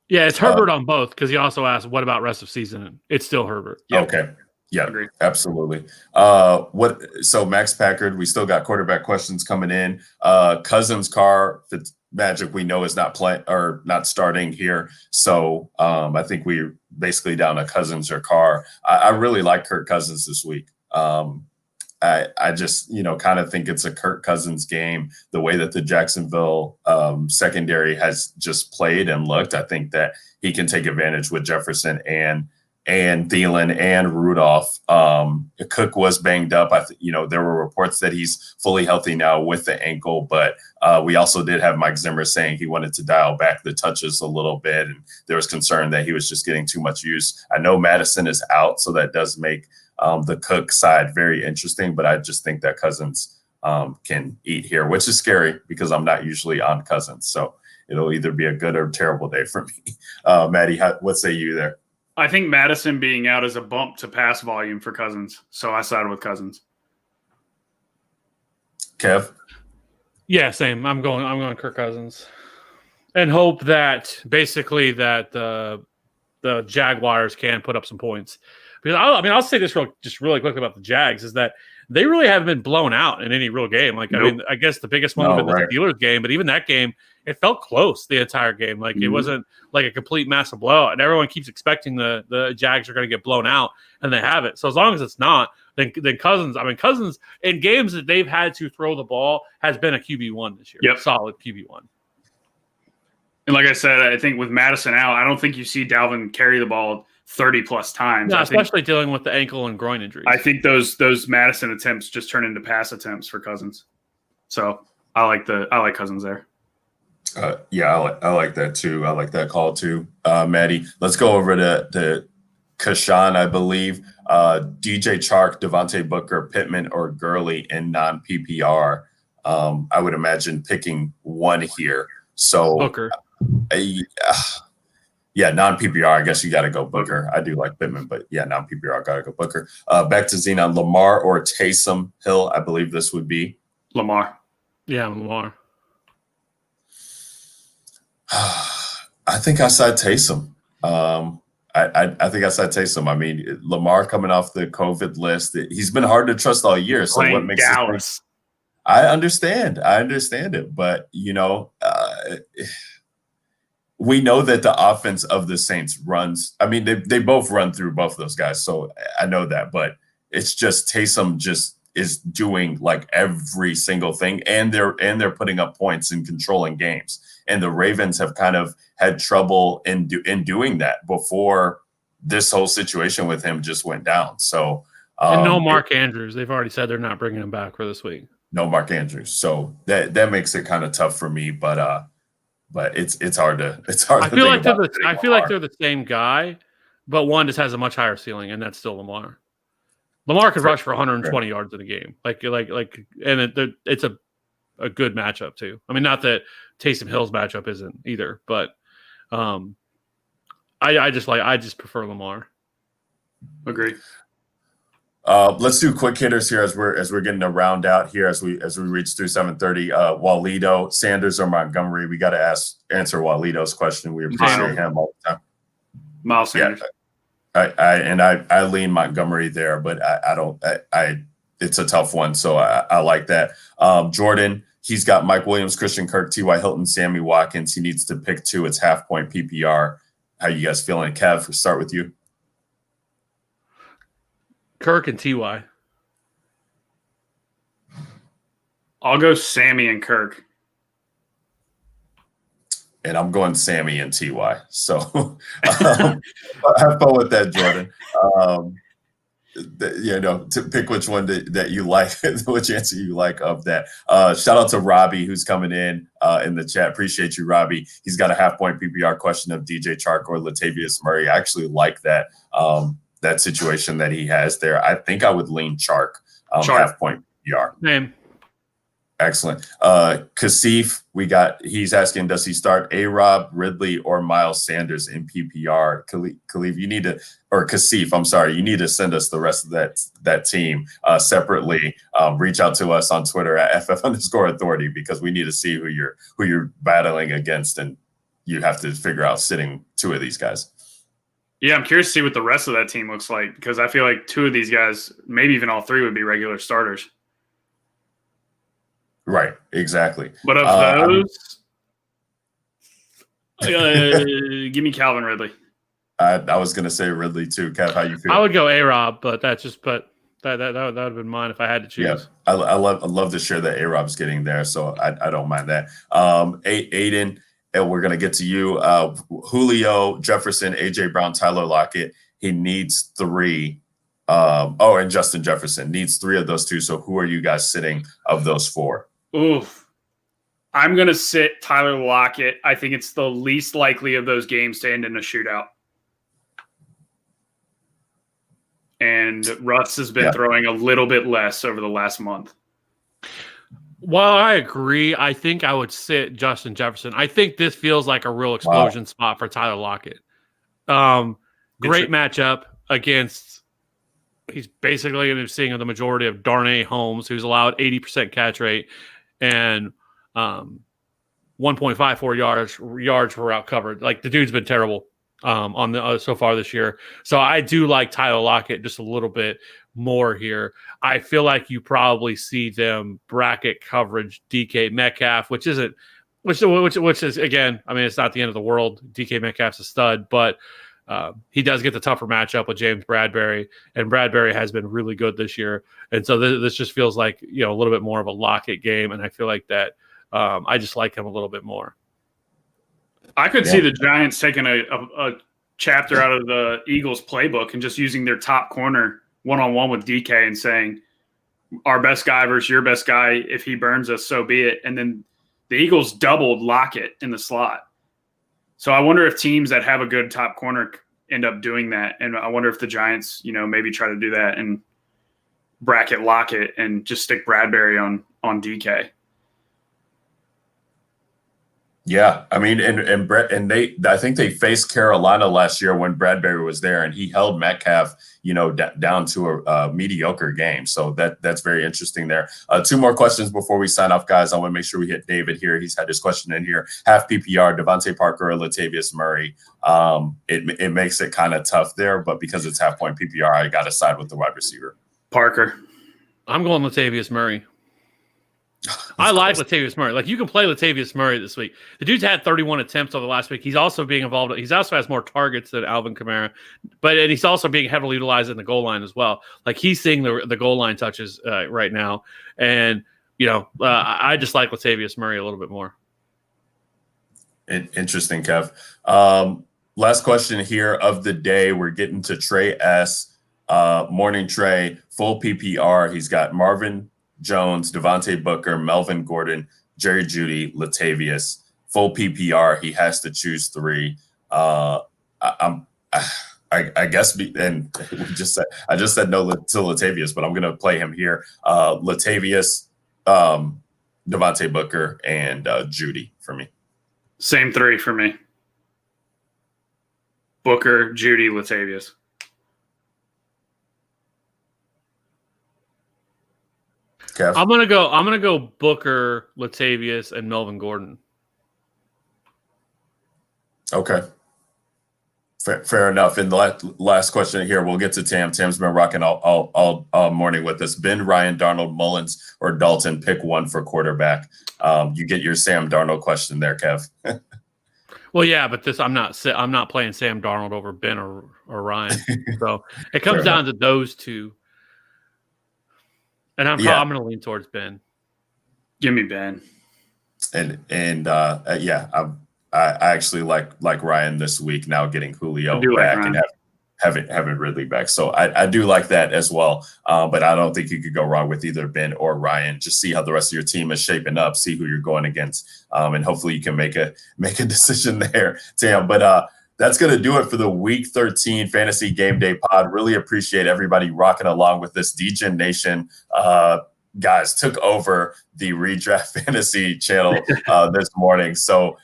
Yeah, it's Herbert on both because he also asked, "What about rest of season?" It's still Herbert. Yep. Okay. Yeah, absolutely. So Max Packard, we still got quarterback questions coming in. Cousins, Carr, Magic, we know is not playing or not starting here. So I think we're basically down to Cousins or Carr. I really like Kirk Cousins this week. I just, kind of think it's a Kirk Cousins game. The way that the Jacksonville secondary has just played and looked, I think that he can take advantage with Jefferson and Thielen and Rudolph. Cook was banged up. There were reports that he's fully healthy now with the ankle, but we also did have Mike Zimmer saying he wanted to dial back the touches a little bit, and there was concern that he was just getting too much use. I know Madison is out, so that does make the Cook side very interesting, but I just think that Cousins can eat here, which is scary because I'm not usually on Cousins. So it'll either be a good or terrible day for me. MAtty, what say you there? I think Madison being out is a bump to pass volume for Cousins, so I sided with Cousins. Kev? Yeah, same. I'm going Kirk Cousins, and hope that basically that the Jaguars can put up some points. Because I'll say this really quick about the Jags is that they really haven't been blown out in any real game. Like, nope. I guess the biggest one would be the Steelers game, but even that game, it felt close the entire game. Like, it wasn't like a complete massive blowout. And everyone keeps expecting the Jags are going to get blown out, and they haven't. So as long as it's not, then Cousins in games that they've had to throw the ball has been a QB1 this year. Yep. Solid QB1. And like I said, I think with Madison out, I don't think you see Dalvin carry the ball 30 plus times. No, especially dealing with the ankle and groin injuries. I think those Madison attempts just turn into pass attempts for Cousins. So I like Cousins there. I like that too. I like that call too, MAtty. Let's go over to Kashan, I believe. DJ Chark, Devontae Booker, Pittman, or Gurley in non-PPR. I would imagine picking one here. So Booker. Yeah, non-PPR, I guess you got to go Booker. I do like Pittman, but yeah, non-PPR, got to go Booker. Back to Xenon, Lamar or Taysom Hill, I believe this would be. Lamar. Yeah, Lamar. I think I said Taysom. I think I said Taysom. I mean, Lamar coming off the COVID list, he's been hard to trust all year. So what makes Dallas? I understand it, but we know that the offense of the Saints runs. I mean, they both run through both of those guys, so I know that. But it's just Taysom just is doing like every single thing, and they're putting up points and controlling games. And the Ravens have kind of had trouble in doing that before this whole situation with him just went down. So and no Mark Andrews. They've already said they're not bringing him back for this week. No Mark Andrews. So that makes it kind of tough for me, but it's hard to I feel like they're the same guy, but one just has a much higher ceiling, and that's still Lamar. Lamar could rush for 120 yards in a game, and it's a good matchup too. I mean, not that Taysom Hill's matchup isn't either, but I just prefer Lamar. Agree. Let's do quick hitters here as we're getting a round out here as we reach through 7:30. Walido, Sanders, or Montgomery? We got to answer Walido's question. We appreciate him all the time. Miles Sanders. Yeah, I lean Montgomery there, but it's a tough one, so I like that. Jordan, he's got Mike Williams, Christian Kirk, T.Y. Hilton, Sammy Watkins. He needs to pick two. It's half point PPR. How you guys feeling? Kev, we'll start with you. Kirk and T.Y. I'll go Sammy and Kirk. And I'm going Sammy and T.Y. So have fun with that, Jordan. To pick which one that you like, which answer you like of that. Shout out to Robbie, who's coming in the chat. Appreciate you, Robbie. He's got a half point PPR question of DJ Chark or Latavius Murray. I actually like that situation that he has there. I think I would lean Chark, half point PPR. Name. Excellent. Kasif, he's asking, does he start A-Rob, Ridley, or Miles Sanders in PPR? Khalif, Kasif, I'm sorry, you need to send us the rest of that team separately. Reach out to us on Twitter at FF_authority because we need to see who you're battling against, and you have to figure out sitting two of these guys. Yeah, I'm curious to see what the rest of that team looks like because I feel like two of these guys, maybe even all three, would be regular starters. Right, exactly. But of those, give me Calvin Ridley. I was going to say Ridley too. Kev, how you feel? I would go A-Rob, but that would have been mine if I had to choose. Yeah, I love to share that A-Rob's getting there, so I don't mind that. Aiden, and we're going to get to you. Julio, Jefferson, A.J. Brown, Tyler Lockett. He needs three. And Justin Jefferson needs three of those two. So who are you guys sitting of those four? Oof. I'm going to sit Tyler Lockett. I think it's the least likely of those games to end in a shootout. And Russ has been throwing a little bit less over the last month. While I agree, I think I would sit Justin Jefferson. I think this feels like a real explosion spot for Tyler Lockett. Great matchup against – he's basically going to be seeing the majority of Darnay Holmes, who's allowed 80% catch rate and 1.54 yards per route covered. Like, the dude's been terrible on the so far this year. So I do like Tyler Lockett just a little bit more here. I feel like you probably see them bracket coverage DK Metcalf, which is again, I mean, it's not the end of the world. DK Metcalf's a stud, but he does get the tougher matchup with James Bradbury, and Bradbury has been really good this year. And so this just feels like, a little bit more of a Lockett game. And I feel like that I just like him a little bit more. I could see the Giants taking a chapter out of the Eagles playbook and just using their top corner one-on-one with DK and saying, our best guy versus your best guy. If he burns us, so be it. And then the Eagles doubled Lockett in the slot. So I wonder if teams that have a good top corner end up doing that. And I wonder if the Giants, maybe try to do that and bracket Lockett and just stick Bradbury on DK. Yeah, I mean, and Brett and I think they faced Carolina last year when Bradbury was there, and he held Metcalf, down to a mediocre game. So that's very interesting there. 2 more questions before we sign off, guys. I want to make sure we hit David here. He's had his question in here. Half PPR, Devontae Parker or Latavius Murray. It makes it kind of tough there, but because it's half point PPR, I got to side with the wide receiver. Parker. I'm going Latavius Murray. I like Latavius Murray. Like, you can play Latavius Murray this week. The dude's had 31 attempts over the last week. He's also being involved. He's also has more targets than Alvin Kamara, and he's also being heavily utilized in the goal line as well. Like, he's seeing the goal line touches right now. And, I just like Latavius Murray a little bit more. Interesting, Kev. Last question here of the day. We're getting to Trey S. Morning Trey, full PPR. He's got Marvin Jones, Devontae Booker, Melvin Gordon, Jerry Jeudy, Latavius. Full PPR. He has to choose 3. I guess, and I just said no to Latavius, but I'm going to play him here. Latavius, Devontae Booker, and Jeudy for me. Same 3 for me. Booker, Jeudy, Latavius. Kev? I'm gonna go Booker, Latavius, and Melvin Gordon. Okay. Fair enough. And the last question here, we'll get to Tam. Tam's been rocking all morning with us. Ben, Ryan, Darnold, Mullins, or Dalton, pick one for quarterback. You get your Sam Darnold question there, Kev. Well, yeah, but I'm not playing Sam Darnold over Ben or Ryan. So it comes down to those 2. And I'm going to lean towards Ben. Give me Ben. I actually like Ryan this week now, getting Julio back and having Ridley back. So I do like that as well. But I don't think you could go wrong with either Ben or Ryan. Just see how the rest of your team is shaping up, see who you're going against, and hopefully you can make a decision there, Tam. But that's going to do it for the Week 13 Fantasy Game Day pod. Really appreciate everybody rocking along with this. DGen Nation guys took over the Redraft Fantasy channel this morning. So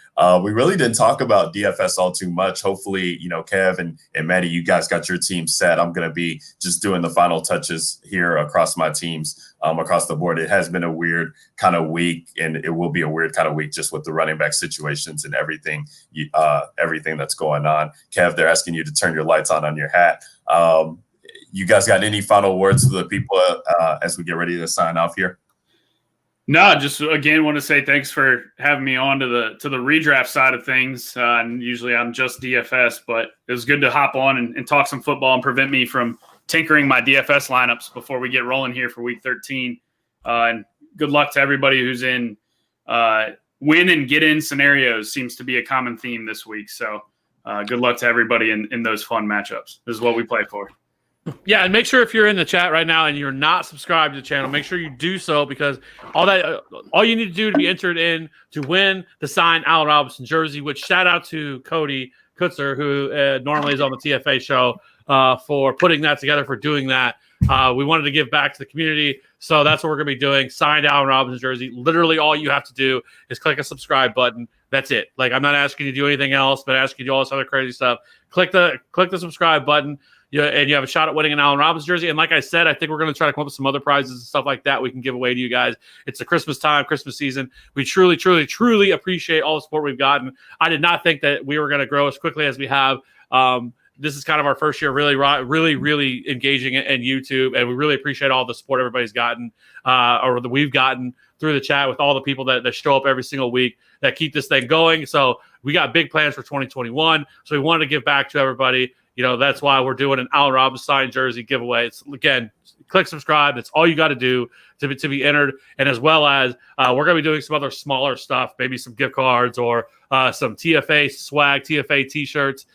we really didn't talk about DFS all too much. Hopefully, Kev and MAtty, you guys got your team set. I'm going to be just doing the final touches here across my teams across the board. It has been a weird kind of week, and it will be a weird kind of week just with the running back situations and everything that's going on. Kev, they're asking you to turn your lights on your hat. You guys got any final words to the people as we get ready to sign off here? No, just again want to say thanks for having me on to the redraft side of things. And usually I'm just DFS, but it was good to hop on and talk some football and prevent me from tinkering my DFS lineups before we get rolling here for Week 13. And good luck to everybody who's in win and get in scenarios. Seems to be a common theme this week. So good luck to everybody in those fun matchups. This is what we play for. Yeah, and make sure if you're in the chat right now and you're not subscribed to the channel, make sure you do so, because all you need to do to be entered in to win the signed Allen Robinson jersey, which shout out to Cody Kutzer, who normally is on the TFA show, for putting that together, for doing that. We wanted to give back to the community, so that's what we're going to be doing. Signed Allen Robinson jersey. Literally all you have to do is click a subscribe button. That's it. Like, I'm not asking you to do anything else, but asking you to do all this other crazy stuff. Click the subscribe button. And you have a shot at winning an Allen Robinson jersey. And like I said, I think we're going to try to come up with some other prizes and stuff like that we can give away to you guys. It's the Christmas time, Christmas season. We truly, truly, truly appreciate all the support we've gotten. I did not think that we were going to grow as quickly as we have. This is kind of our first year really engaging in YouTube, and we really appreciate all the support everybody's gotten, or that we've gotten through the chat with all the people that show up every single week that keep this thing going. So we got big plans for 2021. So we wanted to give back to everybody. That's why we're doing an Allen Robinson signed jersey giveaway. It's, again, click subscribe. That's all you got to do to be entered. And as well as we're going to be doing some other smaller stuff, maybe some gift cards or some TFA swag, TFA T-shirts.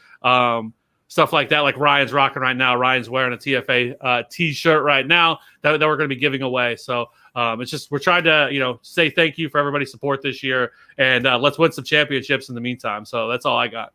stuff like that, like Ryan's rocking right now. Ryan's wearing a TFA T-shirt right now that we're going to be giving away. So it's just we're trying to say thank you for everybody's support this year, and let's win some championships in the meantime. So that's all I got.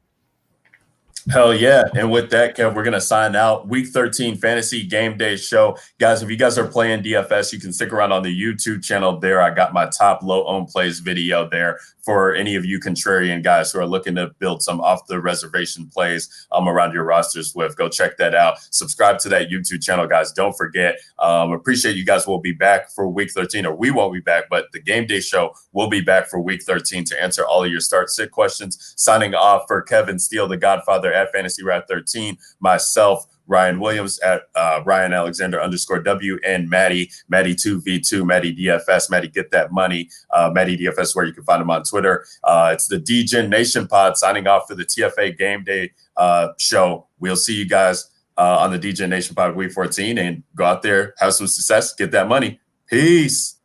Hell yeah. And with that, Kev, we're going to sign out. Week 13 Fantasy Game Day show. Guys, if you guys are playing DFS, you can stick around on the YouTube channel there. I got my top low-owned plays video there for any of you contrarian guys who are looking to build some off-the-reservation plays around your rosters with. Go check that out. Subscribe to that YouTube channel, guys. Don't forget. Appreciate you guys. Will be back for Week 13, or we won't be back, but the Game Day show will be back for Week 13 to answer all of your start-sit questions. Signing off for Kevin Steele, the Godfather at Fantasy Rat 13, myself, Ryan Williams at Ryan Alexander _W, and MAtty 2v2, MAtty DFS. MAtty, get that money. MAtty DFS, where you can find him on Twitter. It's the DGen Nation Pod signing off for the TFA Game Day show. We'll see you guys on the DGen Nation Pod Week 14, and go out there, have some success, get that money. Peace.